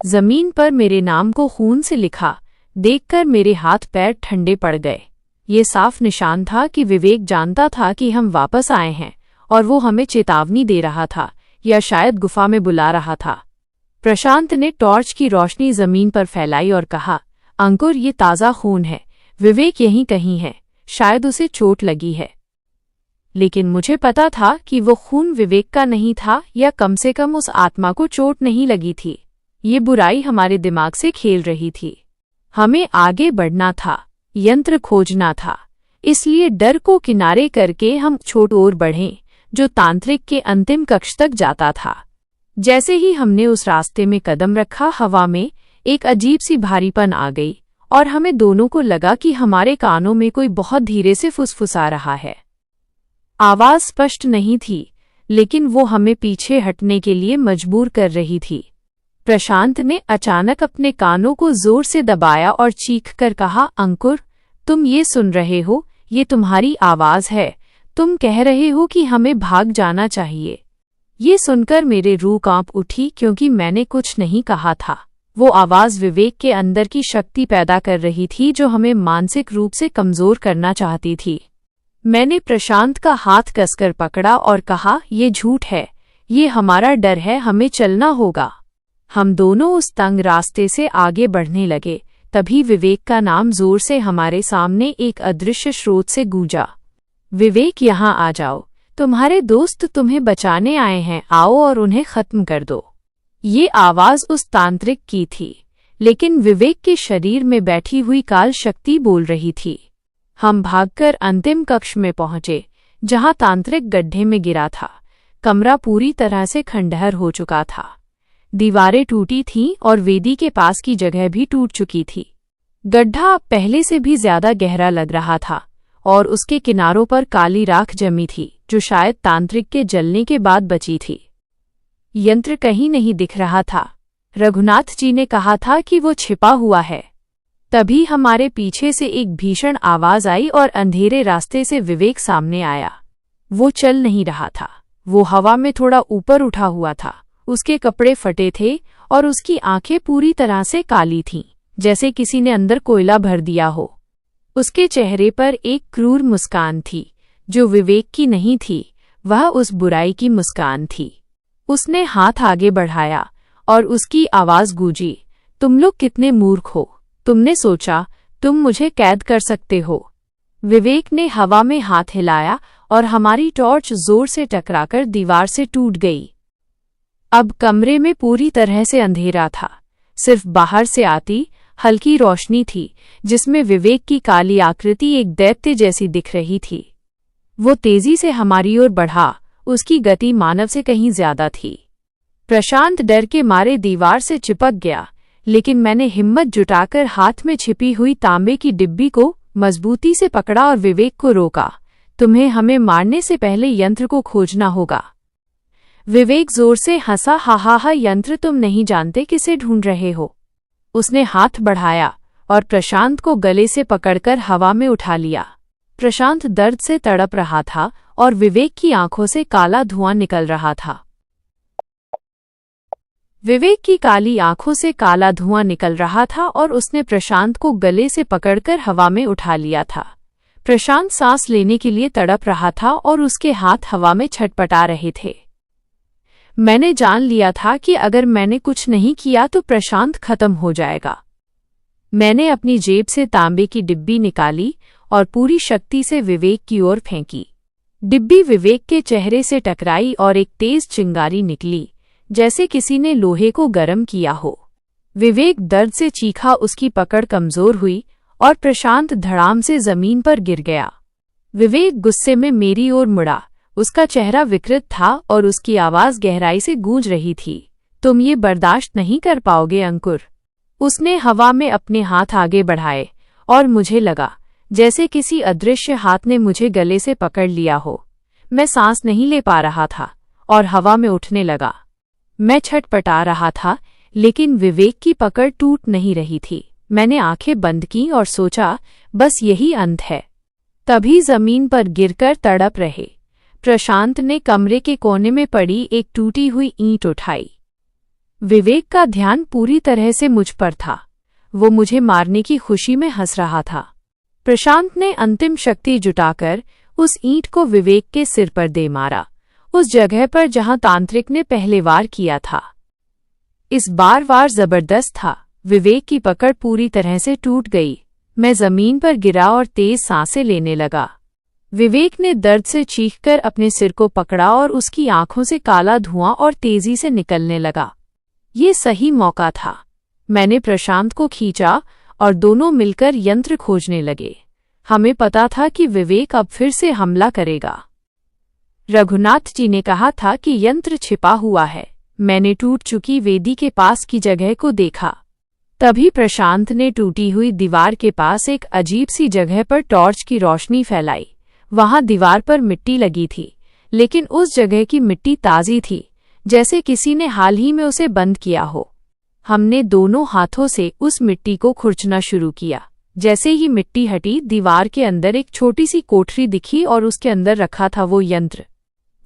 जमीन पर मेरे नाम को खून से लिखा देखकर मेरे हाथ पैर ठंडे पड़ गए। ये साफ निशान था कि विवेक जानता था कि हम वापस आए हैं और वो हमें चेतावनी दे रहा था। या शायद गुफा में बुला रहा था। प्रशांत ने टॉर्च की रोशनी जमीन पर फैलाई और कहा, अंकुर, ये ताज़ा खून है। विवेक यहीं कहीं है, शायद उसे चोट लगी है। लेकिन मुझे पता था कि वो खून विवेक का नहीं था, या कम से कम उस आत्मा को चोट नहीं लगी थी। ये बुराई हमारे दिमाग से खेल रही थी। हमें आगे बढ़ना था, यंत्र खोजना था। इसलिए डर को किनारे करके हम छोट ओर बढ़ें, जो तांत्रिक के अंतिम कक्ष तक जाता था। जैसे ही हमने उस रास्ते में कदम रखा, हवा में एक अजीब सी भारीपन आ गई और हमें दोनों को लगा कि हमारे कानों में कोई बहुत धीरे से फुसफुसा रहा है। आवाज स्पष्ट नहीं थी, लेकिन वो हमें पीछे हटने के लिए मजबूर कर रही थी। प्रशांत ने अचानक अपने कानों को जोर से दबाया और चीख कर कहा, अंकुर, तुम ये सुन रहे हो? ये तुम्हारी आवाज है। तुम कह रहे हो कि हमें भाग जाना चाहिए। ये सुनकर मेरे रूह कांप उठी, क्योंकि मैंने कुछ नहीं कहा था। वो आवाज विवेक के अंदर की शक्ति पैदा कर रही थी, जो हमें मानसिक रूप से कमजोर करना चाहती थी। मैंने प्रशांत का हाथ कसकर पकड़ा और कहा, ये झूठ है, ये हमारा डर है, हमें चलना होगा। हम दोनों उस तंग रास्ते से आगे बढ़ने लगे। तभी विवेक का नाम जोर से हमारे सामने एक अदृश्य स्रोत से गूंजा। विवेक, यहाँ आ जाओ, तुम्हारे दोस्त तुम्हें बचाने आए हैं, आओ और उन्हें खत्म कर दो। ये आवाज उस तांत्रिक की थी, लेकिन विवेक के शरीर में बैठी हुई काल शक्ति बोल रही थी। हम भागकर अंतिम कक्ष में पहुंचे, जहां तांत्रिक गड्ढे में गिरा था। कमरा पूरी तरह से खंडहर हो चुका था। दीवारें टूटी थीं और वेदी के पास की जगह भी टूट चुकी थी। गड्ढा अब पहले से भी ज्यादा गहरा लग रहा था और उसके किनारों पर काली राख जमी थी, जो शायद तांत्रिक के जलने के बाद बची थी। यंत्र कहीं नहीं दिख रहा था। रघुनाथ जी ने कहा था कि वो छिपा हुआ है। तभी हमारे पीछे से एक भीषण आवाज आई और अंधेरे रास्ते से विवेक सामने आया। वो चल नहीं रहा था, वो हवा में थोड़ा ऊपर उठा हुआ था। उसके कपड़े फटे थे और उसकी आंखें पूरी तरह से काली थीं, जैसे किसी ने अंदर कोयला भर दिया हो। उसके चेहरे पर एक क्रूर मुस्कान थी, जो विवेक की नहीं थी, वह उस बुराई की मुस्कान थी। उसने हाथ आगे बढ़ाया और उसकी आवाज गूंजी, तुम लोग कितने मूर्ख हो, तुमने सोचा तुम मुझे कैद कर सकते हो। विवेक ने हवा में हाथ हिलाया और हमारी टॉर्च जोर से टकराकर दीवार से टूट गई। अब कमरे में पूरी तरह से अंधेरा था। सिर्फ बाहर से आती हल्की रोशनी थी, जिसमें विवेक की काली आकृति एक दैत्य जैसी दिख रही थी। वो तेजी से हमारी ओर बढ़ा, उसकी गति मानव से कहीं ज्यादा थी। प्रशांत डर के मारे दीवार से चिपक गया, लेकिन मैंने हिम्मत जुटाकर हाथ में छिपी हुई तांबे की डिब्बी को मजबूती से पकड़ा और विवेक को रोका। तुम्हें हमें मारने से पहले यंत्र को खोजना होगा। विवेक जोर से हंसा, हा, यंत्र, तुम नहीं जानते किसे ढूंढ रहे हो। उसने हाथ बढ़ाया और प्रशांत को गले से पकड़कर हवा में उठा लिया। प्रशांत दर्द से तड़प रहा था और विवेक की आंखों से काला धुआं निकल रहा था। विवेक की काली आंखों से काला धुआं निकल रहा था और उसने प्रशांत को गले से पकड़कर हवा में उठा लिया था। प्रशांत सांस लेने के लिए तड़प रहा था और उसके हाथ हवा में छटपटा रहे थे। मैंने जान लिया था कि अगर मैंने कुछ नहीं किया तो प्रशांत खत्म हो जाएगा। मैंने अपनी जेब से तांबे की डिब्बी निकाली और पूरी शक्ति से विवेक की ओर फेंकी। डिब्बी विवेक के चेहरे से टकराई और एक तेज चिंगारी निकली, जैसे किसी ने लोहे को गर्म किया हो। विवेक दर्द से चीखा, उसकी पकड़ कमजोर हुई और प्रशांत धड़ाम से जमीन पर गिर गया। विवेक गुस्से में मेरी ओर मुड़ा। उसका चेहरा विकृत था और उसकी आवाज गहराई से गूंज रही थी, तुम ये बर्दाश्त नहीं कर पाओगे अंकुर। उसने हवा में अपने हाथ आगे बढ़ाए और मुझे लगा जैसे किसी अदृश्य हाथ ने मुझे गले से पकड़ लिया हो। मैं सांस नहीं ले पा रहा था और हवा में उठने लगा। मैं छटपटा रहा था, लेकिन विवेक की पकड़ टूट नहीं रही थी। मैंने आंखें बंद की और सोचा, बस यही अंत है। तभी जमीन पर गिरकर तड़प रहे प्रशांत ने कमरे के कोने में पड़ी एक टूटी हुई ईंट उठाई। विवेक का ध्यान पूरी तरह से मुझ पर था। वो मुझे मारने की खुशी में हंस रहा था। प्रशांत ने अंतिम शक्ति जुटाकर उस ईंट को विवेक के सिर पर दे मारा। उस जगह पर जहां तांत्रिक ने पहले वार किया था। इस बार वार जबरदस्त था। विवेक की पकड़ पूरी तरह से टूट गई। मैं जमीन पर गिरा और तेज सांसें लेने लगा। विवेक ने दर्द से चीखकर अपने सिर को पकड़ा और उसकी आंखों से काला धुआं और तेजी से निकलने लगा। ये सही मौका था। मैंने प्रशांत को खींचा और दोनों मिलकर यंत्र खोजने लगे। हमें पता था कि विवेक अब फिर से हमला करेगा। रघुनाथ जी ने कहा था कि यंत्र छिपा हुआ है। मैंने टूट चुकी वेदी के पास की जगह को देखा। तभी प्रशांत ने टूटी हुई दीवार के पास एक अजीब सी जगह पर टॉर्च की रोशनी फैलाई। वहां दीवार पर मिट्टी लगी थी, लेकिन उस जगह की मिट्टी ताज़ी थी, जैसे किसी ने हाल ही में उसे बंद किया हो। हमने दोनों हाथों से उस मिट्टी को खुरचना शुरू किया। जैसे ही मिट्टी हटी, दीवार के अंदर एक छोटी सी कोठरी दिखी और उसके अंदर रखा था वो यंत्र।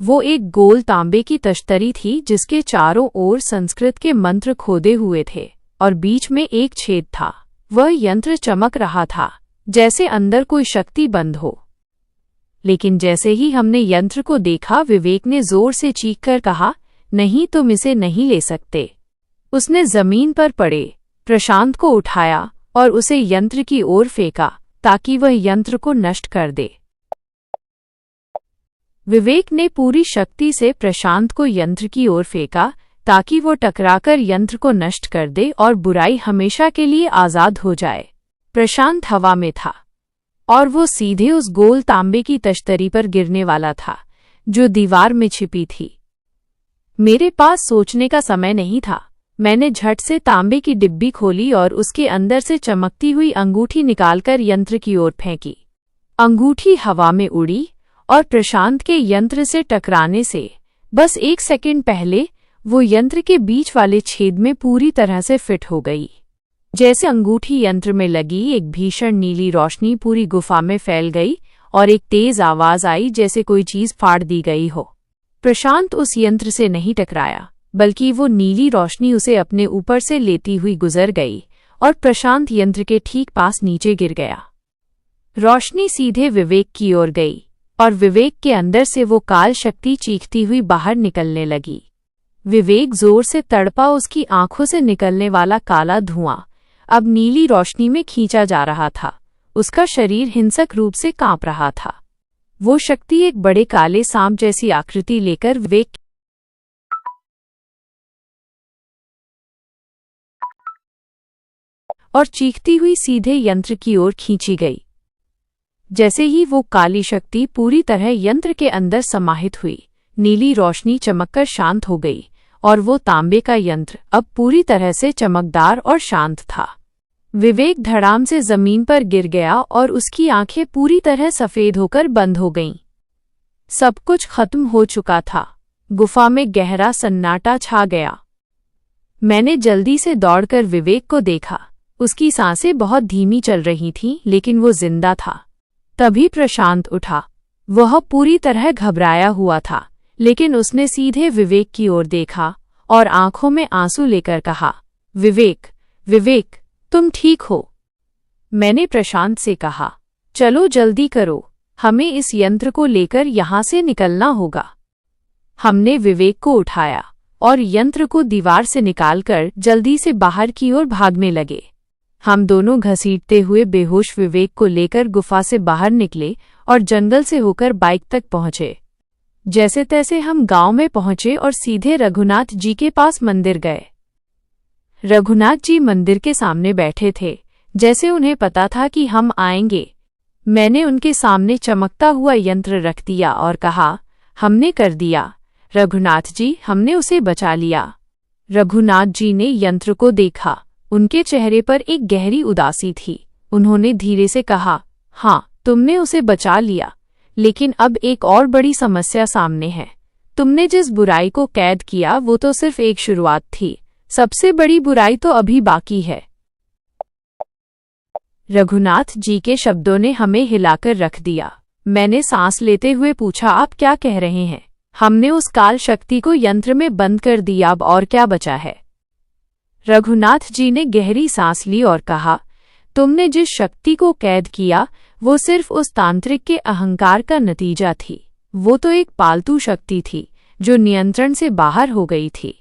वो एक गोल तांबे की तश्तरी थी जिसके चारों ओर संस्कृत के मंत्र खोदे हुए थे और बीच में एक छेद था। वह यंत्र चमक रहा था, जैसे अंदर कोई शक्ति बंद हो। लेकिन जैसे ही हमने यंत्र को देखा, विवेक ने जोर से चीखकर कहा, नहीं, तुम इसे नहीं ले सकते। उसने जमीन पर पड़े प्रशांत को उठाया और उसे यंत्र की ओर फेंका ताकि वह यंत्र को नष्ट कर दे। विवेक ने पूरी शक्ति से प्रशांत को यंत्र की ओर फेंका ताकि वो टकराकर यंत्र को नष्ट कर दे और बुराई हमेशा के लिए आजाद हो जाए। प्रशांत हवा में था और वो सीधे उस गोल तांबे की तश्तरी पर गिरने वाला था जो दीवार में छिपी थी। मेरे पास सोचने का समय नहीं था। मैंने झट से तांबे की डिब्बी खोली और उसके अंदर से चमकती हुई अंगूठी निकालकर यंत्र की ओर फेंकी। अंगूठी हवा में उड़ी और प्रशांत के यंत्र से टकराने से बस एक सेकंड पहले वो यंत्र के बीच वाले छेद में पूरी तरह से फिट हो गई। जैसे अंगूठी यंत्र में लगी, एक भीषण नीली रोशनी पूरी गुफा में फैल गई और एक तेज आवाज आई जैसे कोई चीज फाड़ दी गई हो। प्रशांत उस यंत्र से नहीं टकराया, बल्कि वो नीली रोशनी उसे अपने ऊपर से लेती हुई गुजर गई और प्रशांत यंत्र के ठीक पास नीचे गिर गया। रोशनी सीधे विवेक की ओर गई और विवेक के अंदर से वो काल शक्ति चीखती हुई बाहर निकलने लगी। विवेक जोर से तड़पा। उसकी आंखों से निकलने वाला काला धुआं अब नीली रोशनी में खींचा जा रहा था। उसका शरीर हिंसक रूप से कांप रहा था। वो शक्ति एक बड़े काले सांप जैसी आकृति लेकर विवेक और चीखती हुई सीधे यंत्र की ओर खींची गई। जैसे ही वो काली शक्ति पूरी तरह यंत्र के अंदर समाहित हुई, नीली रोशनी चमककर शांत हो गई और वो तांबे का यंत्र अब पूरी तरह से चमकदार और शांत था। विवेक धड़ाम से जमीन पर गिर गया और उसकी आंखें पूरी तरह सफेद होकर बंद हो गईं। सब कुछ खत्म हो चुका था। गुफा में गहरा सन्नाटा छा गया। मैंने जल्दी से दौड़कर विवेक को देखा। उसकी सांसें बहुत धीमी चल रही थीं, लेकिन वो जिंदा था। तभी प्रशांत उठा। वह पूरी तरह घबराया हुआ था, लेकिन उसने सीधे विवेक की ओर देखा और आंखों में आंसू लेकर कहा, विवेक, विवेक, तुम ठीक हो? मैंने प्रशांत से कहा, चलो जल्दी करो, हमें इस यंत्र को लेकर यहां से निकलना होगा। हमने विवेक को उठाया और यंत्र को दीवार से निकालकर जल्दी से बाहर की ओर भागने लगे। हम दोनों घसीटते हुए बेहोश विवेक को लेकर गुफा से बाहर निकले और जंगल से होकर बाइक तक पहुंचे। जैसे तैसे हम गांव में पहुंचे और सीधे रघुनाथ जी के पास मंदिर गए। रघुनाथ जी मंदिर के सामने बैठे थे, जैसे उन्हें पता था कि हम आएंगे। मैंने उनके सामने चमकता हुआ यंत्र रख दिया और कहा, हमने कर दिया रघुनाथ जी, हमने उसे बचा लिया। रघुनाथ जी ने यंत्र को देखा। उनके चेहरे पर एक गहरी उदासी थी। उन्होंने धीरे से कहा, हाँ, तुमने उसे बचा लिया, लेकिन अब एक और बड़ी समस्या सामने है। तुमने जिस बुराई को कैद किया वो तो सिर्फ एक शुरुआत थी, सबसे बड़ी बुराई तो अभी बाकी है। रघुनाथ जी के शब्दों ने हमें हिलाकर रख दिया। मैंने सांस लेते हुए पूछा, आप क्या कह रहे हैं? हमने उस काल शक्ति को यंत्र में बंद कर दिया, अब और क्या बचा है? रघुनाथ जी ने गहरी सांस ली और कहा, तुमने जिस शक्ति को कैद किया वो सिर्फ उस तांत्रिक के अहंकार का नतीजा थी। वो तो एक पालतू शक्ति थी जो नियंत्रण से बाहर हो गई थी।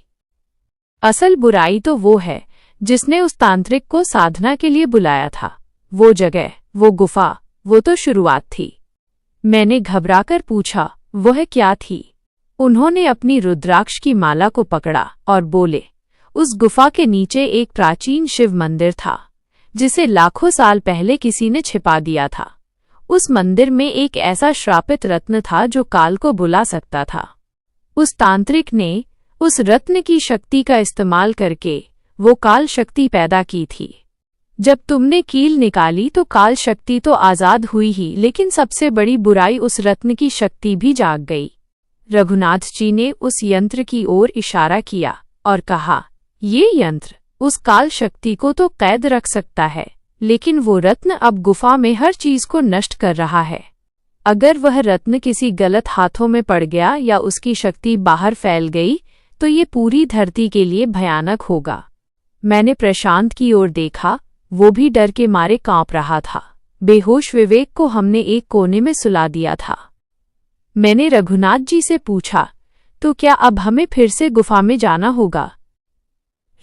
असल बुराई तो वो है जिसने उस तांत्रिक को साधना के लिए बुलाया था। वो जगह, वो गुफा, वो तो शुरुआत थी। मैंने घबराकर पूछा, वह क्या थी? उन्होंने अपनी रुद्राक्ष की माला को पकड़ा और बोले, उस गुफा के नीचे एक प्राचीन शिव मंदिर था जिसे लाखों साल पहले किसी ने छिपा दिया था। उस मंदिर में एक ऐसा श्रापित रत्न था जो काल को बुला सकता था। उस तांत्रिक ने उस रत्न की शक्ति का इस्तेमाल करके वो काल शक्ति पैदा की थी। जब तुमने कील निकाली तो काल शक्ति तो आजाद हुई ही, लेकिन सबसे बड़ी बुराई उस रत्न की शक्ति भी जाग गई। रघुनाथ जी ने उस यंत्र की ओर इशारा किया और कहा, ये यंत्र उस काल शक्ति को तो कैद रख सकता है, लेकिन वो रत्न अब गुफा में हर चीज को नष्ट कर रहा है। अगर वह रत्न किसी गलत हाथों में पड़ गया या उसकी शक्ति बाहर फैल गई तो ये पूरी धरती के लिए भयानक होगा। मैंने प्रशांत की ओर देखा, वो भी डर के मारे कांप रहा था। बेहोश विवेक को हमने एक कोने में सुला दिया था। मैंने रघुनाथ जी से पूछा, तो क्या अब हमें फिर से गुफा में जाना होगा?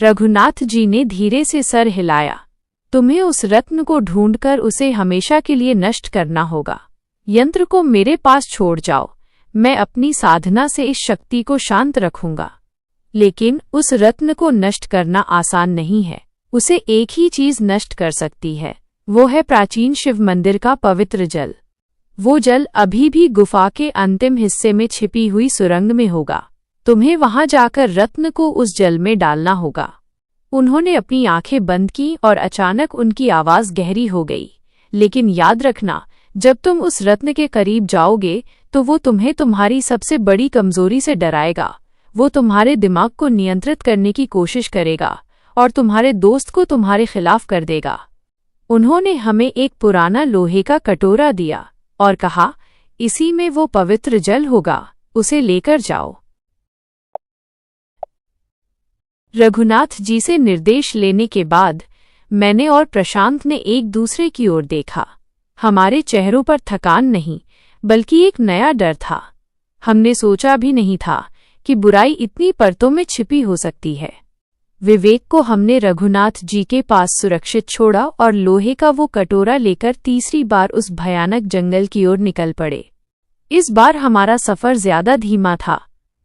रघुनाथ जी ने धीरे से सर हिलाया। तुम्हें उस रत्न को ढूंढकर उसे हमेशा के लिए नष्ट करना होगा। यंत्र को मेरे पास छोड़ जाओ, मैं अपनी साधना से इस शक्ति को शांत रखूंगा। लेकिन उस रत्न को नष्ट करना आसान नहीं है। उसे एक ही चीज नष्ट कर सकती है, वो है प्राचीन शिव मंदिर का पवित्र जल। वो जल अभी भी गुफा के अंतिम हिस्से में छिपी हुई सुरंग में होगा। तुम्हें वहां जाकर रत्न को उस जल में डालना होगा। उन्होंने अपनी आंखें बंद की और अचानक उनकी आवाज गहरी हो गई। लेकिन याद रखना, जब तुम उस रत्न के करीब जाओगे तो वो तुम्हें तुम्हारी सबसे बड़ी कमजोरी से डराएगा। वो तुम्हारे दिमाग को नियंत्रित करने की कोशिश करेगा और तुम्हारे दोस्त को तुम्हारे खिलाफ कर देगा। उन्होंने हमें एक पुराना लोहे का कटोरा दिया और कहा, इसी में वो पवित्र जल होगा, उसे लेकर जाओ। रघुनाथ जी से निर्देश लेने के बाद मैंने और प्रशांत ने एक दूसरे की ओर देखा। हमारे चेहरों पर थकान नहीं, बल्कि एक नया डर था। हमने सोचा भी नहीं था कि बुराई इतनी परतों में छिपी हो सकती है। विवेक को हमने रघुनाथ जी के पास सुरक्षित छोड़ा और लोहे का वो कटोरा लेकर तीसरी बार उस भयानक जंगल की ओर निकल पड़े। इस बार हमारा सफर ज्यादा धीमा था।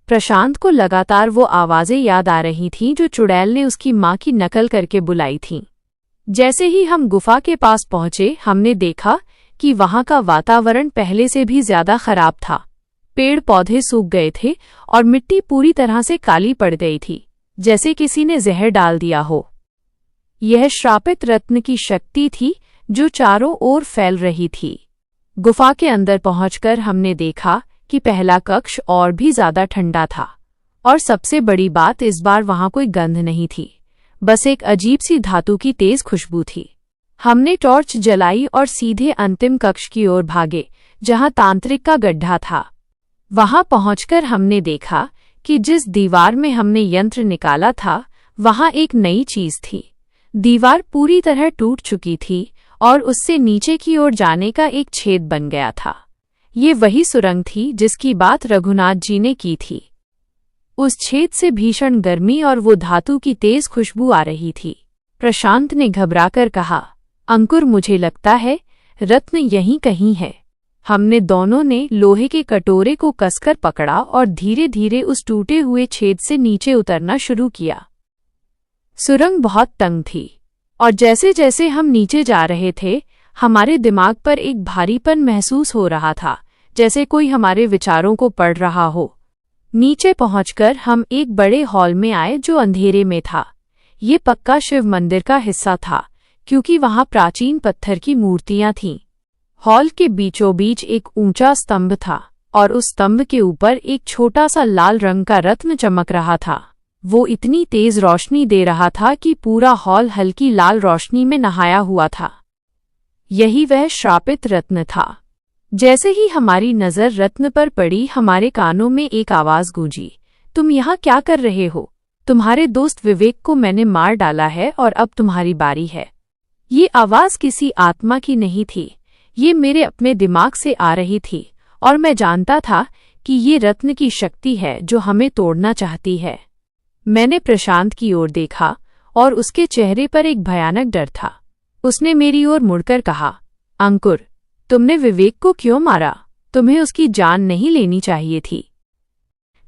प्रशांत को लगातार वो आवाजें याद आ रही थीं जो चुड़ैल ने उसकी मां की नकल करके बुलाई थीं। जैसे ही हम गुफा के पास पहुंचे, हमने देखा कि वहां का वातावरण पहले से भी ज्यादा खराब था। पेड़ पौधे सूख गए थे और मिट्टी पूरी तरह से काली पड़ गई थी, जैसे किसी ने जहर डाल दिया हो। यह श्रापित रत्न की शक्ति थी जो चारों ओर फैल रही थी। गुफा के अंदर पहुंचकर हमने देखा कि पहला कक्ष और भी ज्यादा ठंडा था, और सबसे बड़ी बात, इस बार वहां कोई गंध नहीं थी, बस एक अजीब सी धातु की तेज खुशबू थी। हमने टॉर्च जलाई और सीधे अंतिम कक्ष की ओर भागे जहां तांत्रिक का गड्ढा था। वहां पहुंचकर हमने देखा कि जिस दीवार में हमने यंत्र निकाला था वहां एक नई चीज थी। दीवार पूरी तरह टूट चुकी थी और उससे नीचे की ओर जाने का एक छेद बन गया था। ये वही सुरंग थी जिसकी बात रघुनाथ जी ने की थी। उस छेद से भीषण गर्मी और वो धातु की तेज खुशबू आ रही थी। प्रशांत ने घबराकर कहा, अंकुर, मुझे लगता है रत्न यहीं कहीं है। हमने दोनों ने लोहे के कटोरे को कसकर पकड़ा और धीरे धीरे उस टूटे हुए छेद से नीचे उतरना शुरू किया। सुरंग बहुत तंग थी और जैसे जैसे हम नीचे जा रहे थे हमारे दिमाग पर एक भारीपन महसूस हो रहा था, जैसे कोई हमारे विचारों को पढ़ रहा हो। नीचे पहुंचकर हम एक बड़े हॉल में आए जो अंधेरे में था। ये पक्का शिव मंदिर का हिस्सा था क्योंकि वहां प्राचीन पत्थर की मूर्तियां थीं। हॉल के बीचों बीच एक ऊंचा स्तंभ था और उस स्तंभ के ऊपर एक छोटा सा लाल रंग का रत्न चमक रहा था। वो इतनी तेज रोशनी दे रहा था कि पूरा हॉल हल्की लाल रोशनी में नहाया हुआ था। यही वह श्रापित रत्न था। जैसे ही हमारी नजर रत्न पर पड़ी, हमारे कानों में एक आवाज गूंजी, तुम यहाँ क्या कर रहे हो? तुम्हारे दोस्त विवेक को मैंने मार डाला है और अब तुम्हारी बारी है। ये आवाज किसी आत्मा की नहीं थी, ये मेरे अपने दिमाग से आ रही थी और मैं जानता था कि ये रत्न की शक्ति है जो हमें तोड़ना चाहती है। मैंने प्रशांत की ओर देखा और उसके चेहरे पर एक भयानक डर था। उसने मेरी ओर मुड़कर कहा, अंकुर, तुमने विवेक को क्यों मारा? तुम्हें उसकी जान नहीं लेनी चाहिए थी।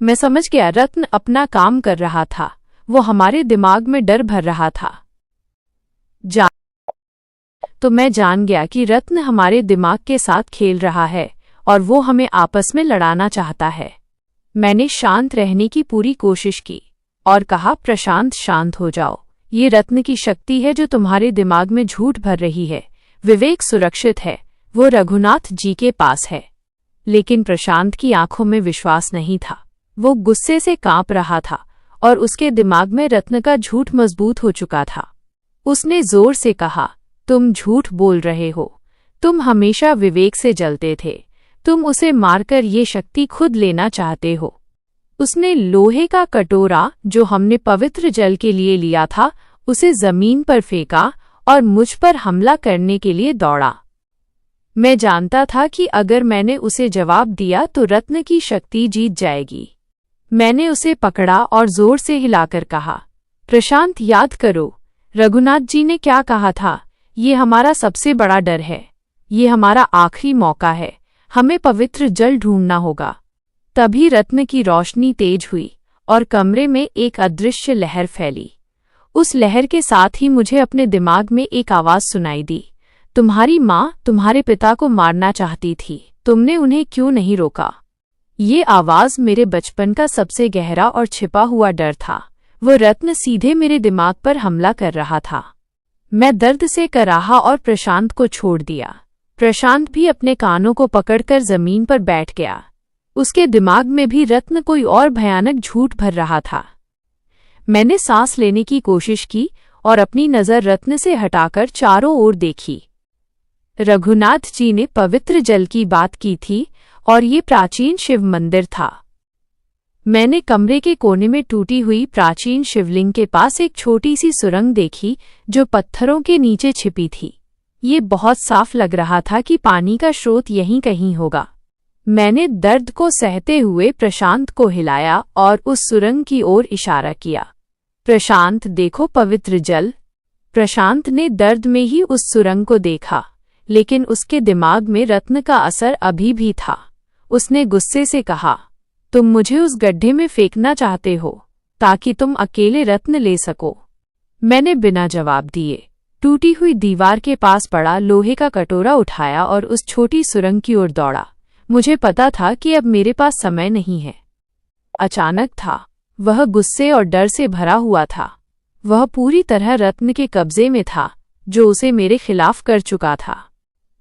मैं समझ गया रत्न अपना काम कर रहा था। वो हमारे दिमाग में डर भर रहा था। तो मैं जान गया कि रत्न हमारे दिमाग के साथ खेल रहा है और वो हमें आपस में लड़ाना चाहता है। मैंने शांत रहने की पूरी कोशिश की और कहा, प्रशांत, शांत हो जाओ। ये रत्न की शक्ति है जो तुम्हारे दिमाग में झूठ भर रही है। विवेक सुरक्षित है, वो रघुनाथ जी के पास है। लेकिन प्रशांत की आंखों में विश्वास नहीं था। वो गुस्से से कांप रहा था और उसके दिमाग में रत्न का झूठ मजबूत हो चुका था। उसने जोर से कहा, तुम झूठ बोल रहे हो। तुम हमेशा विवेक से जलते थे। तुम उसे मारकर ये शक्ति खुद लेना चाहते हो। उसने लोहे का कटोरा जो हमने पवित्र जल के लिए लिया था उसे जमीन पर फेंका और मुझ पर हमला करने के लिए दौड़ा। मैं जानता था कि अगर मैंने उसे जवाब दिया तो रत्न की शक्ति जीत जाएगी। मैंने उसे पकड़ा और जोर से हिलाकर कहा, प्रशांत, याद करो रघुनाथ जी ने क्या कहा था। ये हमारा सबसे बड़ा डर है। ये हमारा आखिरी मौका है। हमें पवित्र जल ढूंढना होगा। तभी रत्न की रोशनी तेज हुई और कमरे में एक अदृश्य लहर फैली। उस लहर के साथ ही मुझे अपने दिमाग में एक आवाज सुनाई दी, तुम्हारी माँ तुम्हारे पिता को मारना चाहती थी। तुमने उन्हें क्यों नहीं रोका? ये आवाज मेरे बचपन का सबसे गहरा और छिपा हुआ डर था। वो रत्न सीधे मेरे दिमाग पर हमला कर रहा था। मैं दर्द से कराहा और प्रशांत को छोड़ दिया। प्रशांत भी अपने कानों को पकड़कर जमीन पर बैठ गया। उसके दिमाग में भी रत्न कोई और भयानक झूठ भर रहा था। मैंने सांस लेने की कोशिश की और अपनी नजर रत्न से हटाकर चारों ओर देखी। रघुनाथ जी ने पवित्र जल की बात की थी और ये प्राचीन शिव मंदिर था। मैंने कमरे के कोने में टूटी हुई प्राचीन शिवलिंग के पास एक छोटी सी सुरंग देखी जो पत्थरों के नीचे छिपी थी। ये बहुत साफ लग रहा था कि पानी का स्रोत यहीं कहीं होगा। मैंने दर्द को सहते हुए प्रशांत को हिलाया और उस सुरंग की ओर इशारा किया, प्रशांत, देखो पवित्र जल। प्रशांत ने दर्द में ही उस सुरंग को देखा, लेकिन उसके दिमाग में रत्न का असर अभी भी था। उसने गुस्से से कहा, तुम मुझे उस गड्ढे में फेंकना चाहते हो ताकि तुम अकेले रत्न ले सको। मैंने बिना जवाब दिए टूटी हुई दीवार के पास पड़ा लोहे का कटोरा उठाया और उस छोटी सुरंग की ओर दौड़ा। मुझे पता था कि अब मेरे पास समय नहीं है। अचानक था, वह गुस्से और डर से भरा हुआ था। वह पूरी तरह रत्न के कब्जे में था जो उसे मेरे खिलाफ कर चुका था।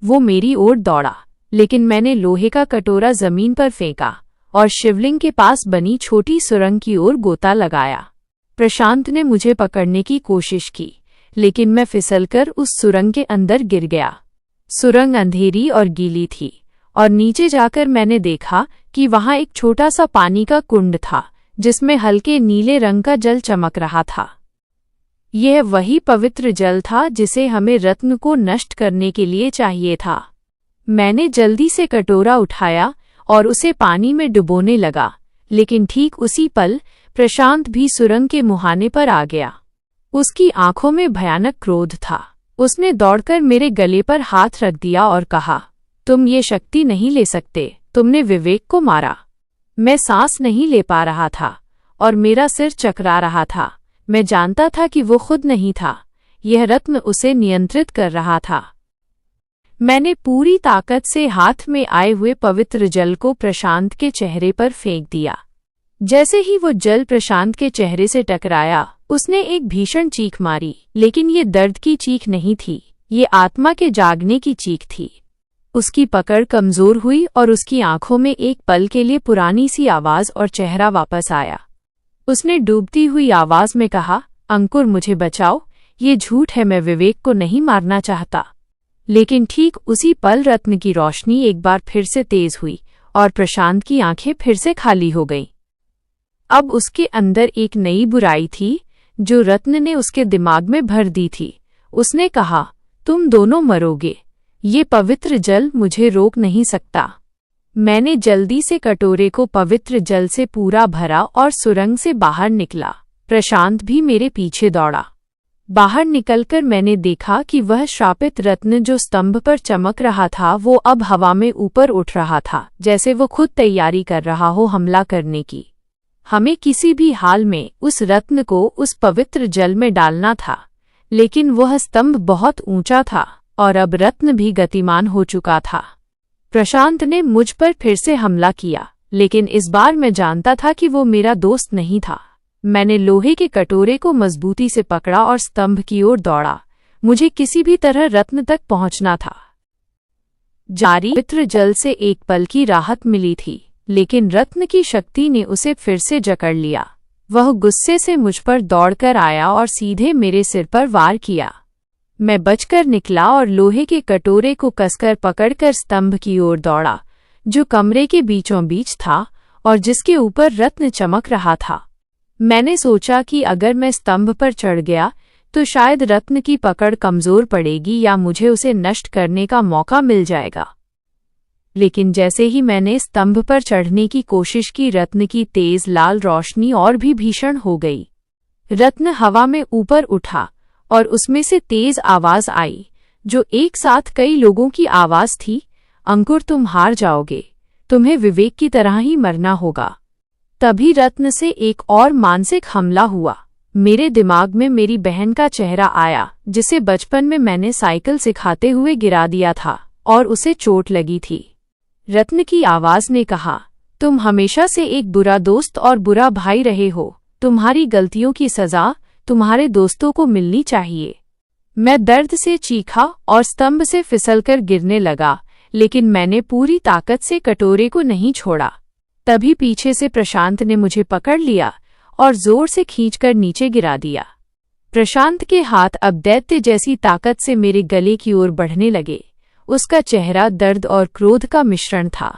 वो मेरी ओर दौड़ा, लेकिन मैंने लोहे का कटोरा जमीन पर फेंका और शिवलिंग के पास बनी छोटी सुरंग की ओर गोता लगाया। प्रशांत ने मुझे पकड़ने की कोशिश की, लेकिन मैं फिसलकर उस सुरंग के अंदर गिर गया। सुरंग अंधेरी और गीली थी और नीचे जाकर मैंने देखा कि वहां एक छोटा सा पानी का कुंड था जिसमें हल्के नीले रंग का जल चमक रहा था। यह वही पवित्र जल था जिसे हमें रत्न को नष्ट करने के लिए चाहिए था। मैंने जल्दी से कटोरा उठाया और उसे पानी में डुबोने लगा, लेकिन ठीक उसी पल प्रशांत भी सुरंग के मुहाने पर आ गया। उसकी आंखों में भयानक क्रोध था। उसने दौड़कर मेरे गले पर हाथ रख दिया और कहा, तुम ये शक्ति नहीं ले सकते। तुमने विवेक को मारा। मैं सांस नहीं ले पा रहा था और मेरा सिर चकरा रहा था। मैं जानता था कि वो खुद नहीं था, यह रत्न उसे नियंत्रित कर रहा था। मैंने पूरी ताकत से हाथ में आए हुए पवित्र जल को प्रशांत के चेहरे पर फेंक दिया। जैसे ही वो जल प्रशांत के चेहरे से टकराया, उसने एक भीषण चीख मारी, लेकिन ये दर्द की चीख नहीं थी, ये आत्मा के जागने की चीख थी। उसकी पकड़ कमजोर हुई और उसकी आंखों में एक पल के लिए पुरानी सी आवाज और चेहरा वापस आया। उसने डूबती हुई आवाज में कहा, अंकुर, मुझे बचाओ। ये झूठ है, मैं विवेक को नहीं मारना चाहता। लेकिन ठीक उसी पल रत्न की रोशनी एक बार फिर से तेज हुई और प्रशांत की आंखें फिर से खाली हो गईं। अब उसके अंदर एक नई बुराई थी जो रत्न ने उसके दिमाग में भर दी थी। उसने कहा, तुम दोनों मरोगे। ये पवित्र जल मुझे रोक नहीं सकता। मैंने जल्दी से कटोरे को पवित्र जल से पूरा भरा और सुरंग से बाहर निकला। प्रशांत भी मेरे पीछे दौड़ा। बाहर निकलकर मैंने देखा कि वह श्रापित रत्न जो स्तंभ पर चमक रहा था वो अब हवा में ऊपर उठ रहा था, जैसे वो खुद तैयारी कर रहा हो हमला करने की। हमें किसी भी हाल में उस रत्न को उस पवित्र जल में डालना था, लेकिन वह स्तंभ बहुत ऊंचा था और अब रत्न भी गतिमान हो चुका था। प्रशांत ने मुझ पर फिर से हमला किया, लेकिन इस बार मैं जानता था कि वो मेरा दोस्त नहीं था। मैंने लोहे के कटोरे को मजबूती से पकड़ा और स्तंभ की ओर दौड़ा। मुझे किसी भी तरह रत्न तक पहुंचना था। जारी पवित्र जल से एक पल की राहत मिली थी, लेकिन रत्न की शक्ति ने उसे फिर से जकड़ लिया। वह गुस्से से मुझ पर दौड़कर आया और सीधे मेरे सिर पर वार किया। मैं बचकर निकला और लोहे के कटोरे को कसकर पकड़कर स्तंभ की ओर दौड़ा, जो कमरे के बीचों बीच था और जिसके ऊपर रत्न चमक रहा था। मैंने सोचा कि अगर मैं स्तंभ पर चढ़ गया तो शायद रत्न की पकड़ कमजोर पड़ेगी या मुझे उसे नष्ट करने का मौका मिल जाएगा। लेकिन जैसे ही मैंने स्तंभ पर चढ़ने की कोशिश की, रत्न की तेज लाल रोशनी और भी भीषण हो गई। रत्न हवा में ऊपर उठा और उसमें से तेज आवाज आई, जो एक साथ कई लोगों की आवाज थी। अंकुर, तुम हार जाओगे, तुम्हें विवेक की तरह ही मरना होगा। तभी रत्न से एक और मानसिक हमला हुआ। मेरे दिमाग में मेरी बहन का चेहरा आया, जिसे बचपन में मैंने साइकिल सिखाते हुए गिरा दिया था और उसे चोट लगी थी। रत्न की आवाज ने कहा, तुम हमेशा से एक बुरा दोस्त और बुरा भाई रहे हो। तुम्हारी गलतियों की सजा तुम्हारे दोस्तों को मिलनी चाहिए। मैं दर्द से चीखा और स्तंभ से फिसलकर गिरने लगा, लेकिन मैंने पूरी ताकत से कटोरे को नहीं छोड़ा। तभी पीछे से प्रशांत ने मुझे पकड़ लिया और जोर से खींचकर नीचे गिरा दिया। प्रशांत के हाथ अब दैत्य जैसी ताकत से मेरे गले की ओर बढ़ने लगे। उसका चेहरा दर्द और क्रोध का मिश्रण था।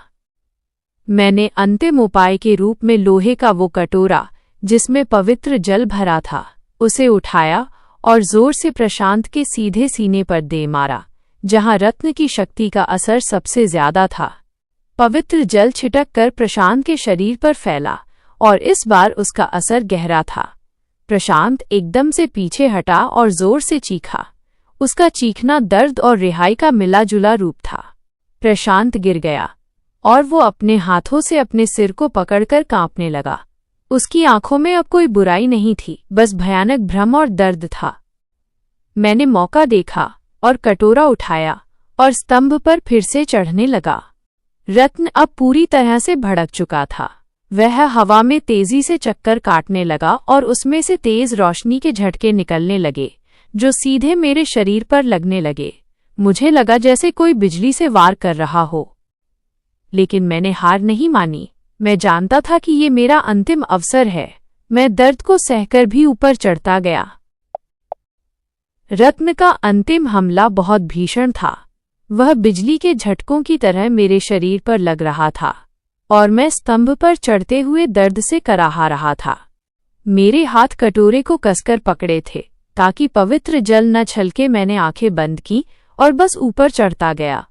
मैंने अंतिम उपाय के रूप में लोहे का वो कटोरा, जिसमें पवित्र जल भरा था, उसे उठाया और जोर से प्रशांत के सीधे सीने पर दे मारा, जहां रत्न की शक्ति का असर सबसे ज्यादा था। पवित्र जल छिटक कर प्रशांत के शरीर पर फैला और इस बार उसका असर गहरा था। प्रशांत एकदम से पीछे हटा और जोर से चीखा। उसका चीखना दर्द और रिहाई का मिला जुला रूप था। प्रशांत गिर गया और वो अपने हाथों से अपने सिर को पकड़कर कांपने लगा। उसकी आंखों में अब कोई बुराई नहीं थी, बस भयानक भ्रम और दर्द था। मैंने मौका देखा और कटोरा उठाया और स्तंभ पर फिर से चढ़ने लगा। रत्न अब पूरी तरह से भड़क चुका था। वह हवा में तेजी से चक्कर काटने लगा और उसमें से तेज रोशनी के झटके निकलने लगे, जो सीधे मेरे शरीर पर लगने लगे। मुझे लगा जैसे कोई बिजली से वार कर रहा हो। लेकिन मैंने हार नहीं मानी। मैं जानता था कि ये मेरा अंतिम अवसर है। मैं दर्द को सहकर भी ऊपर चढ़ता गया। रत्न का अंतिम हमला बहुत भीषण था। वह बिजली के झटकों की तरह मेरे शरीर पर लग रहा था और मैं स्तंभ पर चढ़ते हुए दर्द से कराहा रहा था। मेरे हाथ कटोरे को कसकर पकड़े थे ताकि पवित्र जल न छलके। मैंने आंखें बंद की और बस ऊपर चढ़ता गया।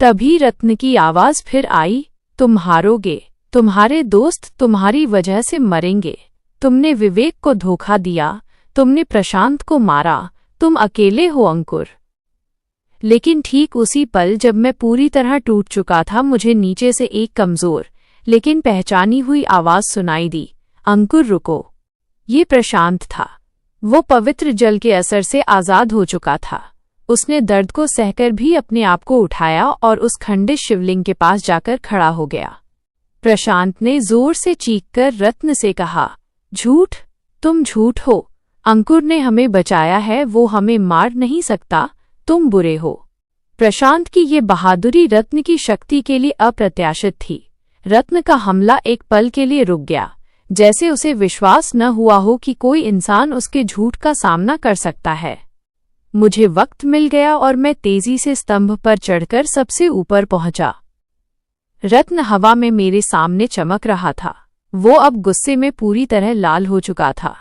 तभी रत्न की आवाज फिर आई, तुम हारोगे। तुम्हारे दोस्त तुम्हारी वजह से मरेंगे। तुमने विवेक को धोखा दिया, तुमने प्रशांत को मारा, तुम अकेले हो अंकुर। लेकिन ठीक उसी पल जब मैं पूरी तरह टूट चुका था, मुझे नीचे से एक कमजोर लेकिन पहचानी हुई आवाज सुनाई दी, अंकुर रुको। ये प्रशांत था। वो पवित्र जल के असर से आजाद हो चुका था। उसने दर्द को सहकर भी अपने आप को उठाया और उस खंडित शिवलिंग के पास जाकर खड़ा हो गया। प्रशांत ने जोर से चीखकर रत्न से कहा, झूठ, तुम झूठ हो। अंकुर ने हमें बचाया है, वो हमें मार नहीं सकता। तुम बुरे हो। प्रशांत की ये बहादुरी रत्न की शक्ति के लिए अप्रत्याशित थी। रत्न का हमला एक पल के लिए रुक गया, जैसे उसे विश्वास न हुआ हो कि कोई इंसान उसके झूठ का सामना कर सकता है। मुझे वक्त मिल गया और मैं तेजी से स्तंभ पर चढ़कर सबसे ऊपर पहुंचा। रत्न हवा में मेरे सामने चमक रहा था। वो अब गुस्से में पूरी तरह लाल हो चुका था।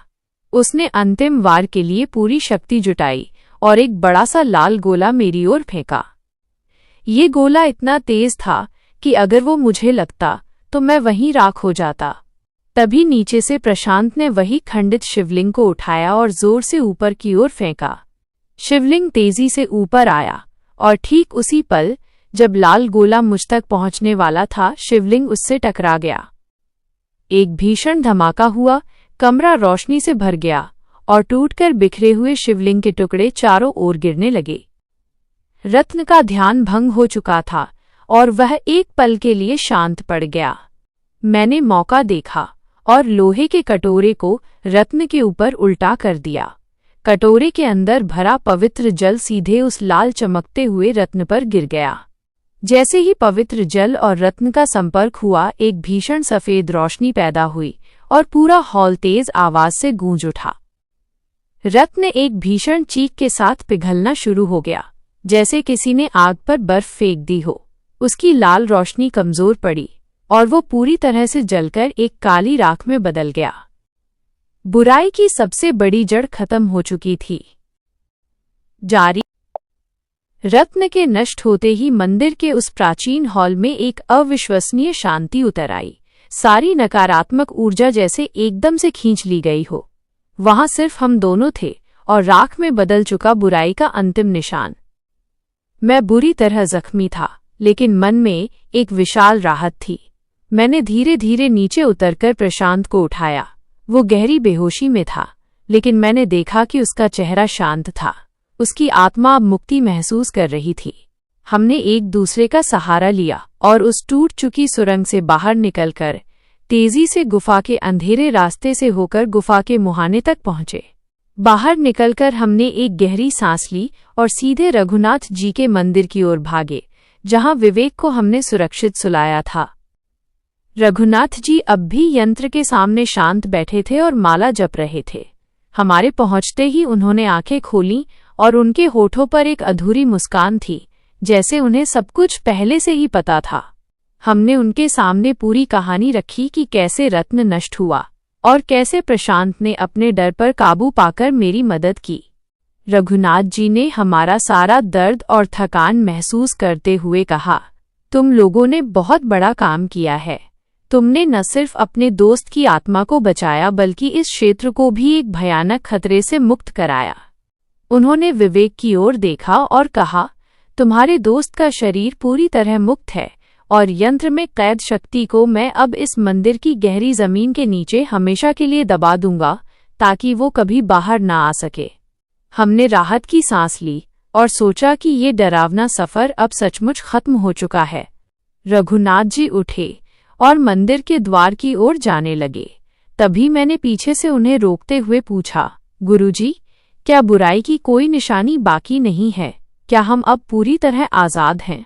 उसने अंतिम वार के लिए पूरी शक्ति जुटाई और एक बड़ा सा लाल गोला मेरी ओर फेंका। ये गोला इतना तेज था कि अगर वो मुझे लगता तो मैं वहीं राख हो जाता। तभी नीचे से प्रशांत ने वही खंडित शिवलिंग को उठाया और जोर से ऊपर की ओर फेंका। शिवलिंग तेजी से ऊपर आया और ठीक उसी पल जब लाल गोला मुझ तक पहुंचने वाला था, शिवलिंग उससे टकरा गया। एक भीषण धमाका हुआ, कमरा रोशनी से भर गया और टूटकर बिखरे हुए शिवलिंग के टुकड़े चारों ओर गिरने लगे। रत्न का ध्यान भंग हो चुका था और वह एक पल के लिए शांत पड़ गया। मैंने मौका देखा और लोहे के कटोरे को रत्न के ऊपर उल्टा कर दिया। कटोरे के अंदर भरा पवित्र जल सीधे उस लाल चमकते हुए रत्न पर गिर गया। जैसे ही पवित्र जल और रत्न का संपर्क हुआ, एक भीषण सफेद रोशनी पैदा हुई और पूरा हॉल तेज आवाज से गूंज उठा। रत्न एक भीषण चीख के साथ पिघलना शुरू हो गया, जैसे किसी ने आग पर बर्फ फेंक दी हो। उसकी लाल रोशनी कमजोर पड़ी और वो पूरी तरह से जलकर एक काली राख में बदल गया। बुराई की सबसे बड़ी जड़ खत्म हो चुकी थी। जारी रत्न के नष्ट होते ही मंदिर के उस प्राचीन हॉल में एक अविश्वसनीय शांति उतर आई। सारी नकारात्मक ऊर्जा जैसे एकदम से खींच ली गई हो। वहां सिर्फ हम दोनों थे और राख में बदल चुका बुराई का अंतिम निशान। मैं बुरी तरह जख्मी था, लेकिन मन में एक विशाल राहत थी। मैंने धीरे धीरे नीचे उतरकर प्रशांत को उठाया। वो गहरी बेहोशी में था, लेकिन मैंने देखा कि उसका चेहरा शांत था। उसकी आत्मा अब मुक्ति महसूस कर रही थी। हमने एक दूसरे का सहारा लिया और उस टूट चुकी सुरंग से बाहर निकलकर तेजी से गुफा के अंधेरे रास्ते से होकर गुफा के मुहाने तक पहुंचे। बाहर निकलकर हमने एक गहरी सांस ली और सीधे रघुनाथ जी के मंदिर की ओर भागे, जहां विवेक को हमने सुरक्षित सुलाया था। रघुनाथ जी अब भी यंत्र के सामने शांत बैठे थे और माला जप रहे थे। हमारे पहुंचते ही उन्होंने आंखें खोलीं और उनके होठों पर एक अधूरी मुस्कान थी, जैसे उन्हें सब कुछ पहले से ही पता था। हमने उनके सामने पूरी कहानी रखी कि कैसे रत्न नष्ट हुआ और कैसे प्रशांत ने अपने डर पर काबू पाकर मेरी मदद की। रघुनाथ जी ने हमारा सारा दर्द और थकान महसूस करते हुए कहा, तुम लोगों ने बहुत बड़ा काम किया है। तुमने न सिर्फ अपने दोस्त की आत्मा को बचाया, बल्कि इस क्षेत्र को भी एक भयानक खतरे से मुक्त कराया। उन्होंने विवेक की ओर देखा और कहा, तुम्हारे दोस्त का शरीर पूरी तरह मुक्त है और यंत्र में कैद शक्ति को मैं अब इस मंदिर की गहरी जमीन के नीचे हमेशा के लिए दबा दूंगा, ताकि वो कभी बाहर ना आ सके। हमने राहत की सांस ली और सोचा कि ये डरावना सफर अब सचमुच खत्म हो चुका है। रघुनाथ जी उठे और मंदिर के द्वार की ओर जाने लगे। तभी मैंने पीछे से उन्हें रोकते हुए पूछा, गुरुजी, क्या बुराई की कोई निशानी बाकी नहीं है? क्या हम अब पूरी तरह आजाद हैं?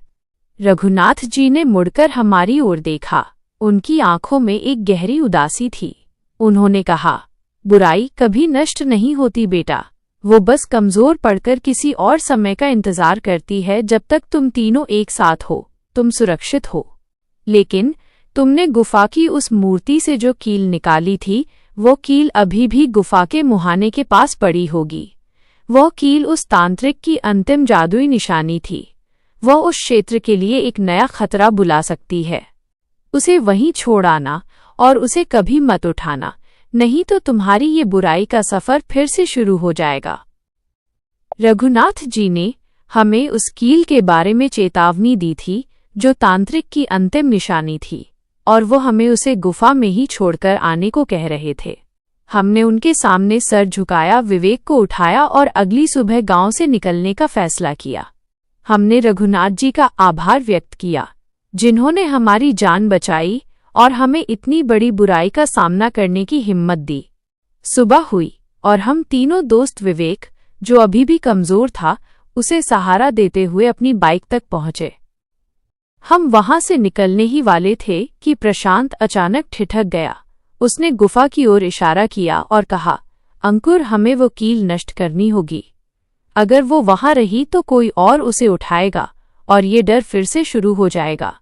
रघुनाथ जी ने मुड़कर हमारी ओर देखा। उनकी आंखों में एक गहरी उदासी थी। उन्होंने कहा, बुराई कभी नष्ट नहीं होती बेटा, वो बस कमजोर पड़कर किसी और समय का इंतजार करती है। जब तक तुम तीनों एक साथ हो, तुम सुरक्षित हो। लेकिन तुमने गुफा की उस मूर्ति से जो कील निकाली थी, वो कील अभी भी गुफा के मुहाने के पास पड़ी होगी। वह कील उस तांत्रिक की अंतिम जादुई निशानी थी। वह उस क्षेत्र के लिए एक नया खतरा बुला सकती है। उसे वहीं छोड़ आना और उसे कभी मत उठाना, नहीं तो तुम्हारी ये बुराई का सफर फिर से शुरू हो जाएगा। रघुनाथ जी ने हमें उस कील के बारे में चेतावनी दी थी, जो तांत्रिक की अंतिम निशानी थी, और वो हमें उसे गुफा में ही छोड़कर आने को कह रहे थे। हमने उनके सामने सर झुकाया, विवेक को उठाया और अगली सुबह गांव से निकलने का फैसला किया। हमने रघुनाथ जी का आभार व्यक्त किया, जिन्होंने हमारी जान बचाई और हमें इतनी बड़ी बुराई का सामना करने की हिम्मत दी। सुबह हुई और हम तीनों दोस्त विवेक, जो अभी भी कमजोर था, उसे सहारा देते हुए अपनी बाइक तक पहुंचे। हम वहां से निकलने ही वाले थे कि प्रशांत अचानक ठिठक गया। उसने गुफा की ओर इशारा किया और कहा, अंकुर, हमें वो कील नष्ट करनी होगी। अगर वो वहां रही तो कोई और उसे उठाएगा और ये डर फिर से शुरू हो जाएगा।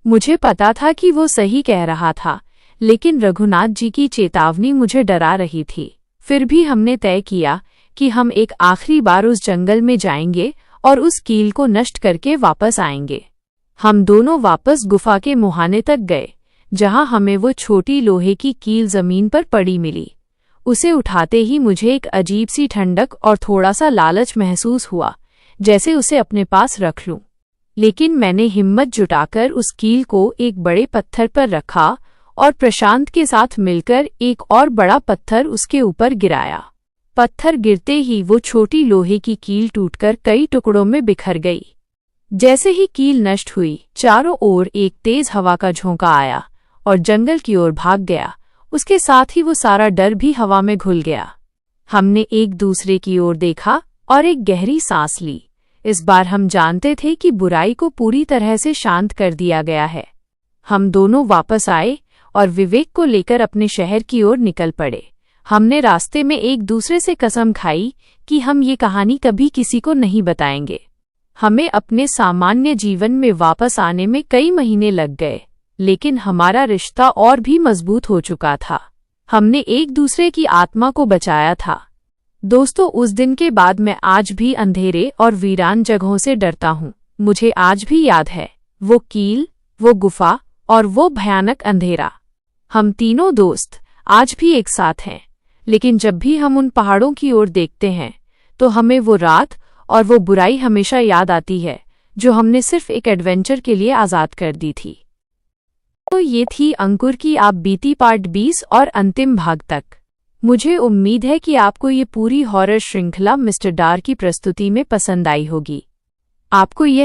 मुझे पता था कि वो सही कह रहा था, लेकिन रघुनाथ जी की चेतावनी मुझे डरा रही थी। फिर भी हमने तय किया कि हम एक आखिरी बार उस जंगल में जाएंगे और उस कील को नष्ट करके वापस आएंगे। हम दोनों वापस गुफा के मुहाने तक गए, जहां हमें वो छोटी लोहे की कील जमीन पर पड़ी मिली। उसे उठाते ही मुझे एक अजीब सी ठंडक और थोड़ा सा लालच महसूस हुआ, जैसे उसे अपने पास रख लूं। लेकिन मैंने हिम्मत जुटाकर उस कील को एक बड़े पत्थर पर रखा और प्रशांत के साथ मिलकर एक और बड़ा पत्थर उसके ऊपर गिराया। पत्थर गिरते ही वो छोटी लोहे की कील टूटकर कई टुकड़ों में बिखर गई। जैसे ही कील नष्ट हुई, चारों ओर एक तेज हवा का झोंका आया और जंगल की ओर भाग गया। उसके साथ ही वो सारा डर भी हवा में घुल गया। हमने एक दूसरे की ओर देखा और एक गहरी सांस ली। इस बार हम जानते थे कि बुराई को पूरी तरह से शांत कर दिया गया है। हम दोनों वापस आए और विवेक को लेकर अपने शहर की ओर निकल पड़े। हमने रास्ते में एक दूसरे से कसम खाई कि हम ये कहानी कभी किसी को नहीं बताएंगे। हमें अपने सामान्य जीवन में वापस आने में कई महीने लग गए, लेकिन हमारा रिश्ता और भी मजबूत हो चुका था। हमने एक दूसरे की आत्मा को बचाया था। दोस्तों, उस दिन के बाद मैं आज भी अंधेरे और वीरान जगहों से डरता हूँ। मुझे आज भी याद है वो कील, वो गुफा और वो भयानक अंधेरा। हम तीनों दोस्त आज भी एक साथ हैं, लेकिन जब भी हम उन पहाड़ों की ओर देखते हैं तो हमें वो रात और वो बुराई हमेशा याद आती है जो हमने सिर्फ एक एडवेंचर के लिए आज़ाद कर दी थी। तो ये थी अंकुर की आप बीती पार्ट 20 और अंतिम भाग तक। मुझे उम्मीद है कि आपको ये पूरी हॉरर श्रृंखला मिस्टर डार की प्रस्तुति में पसंद आई होगी। आपको यह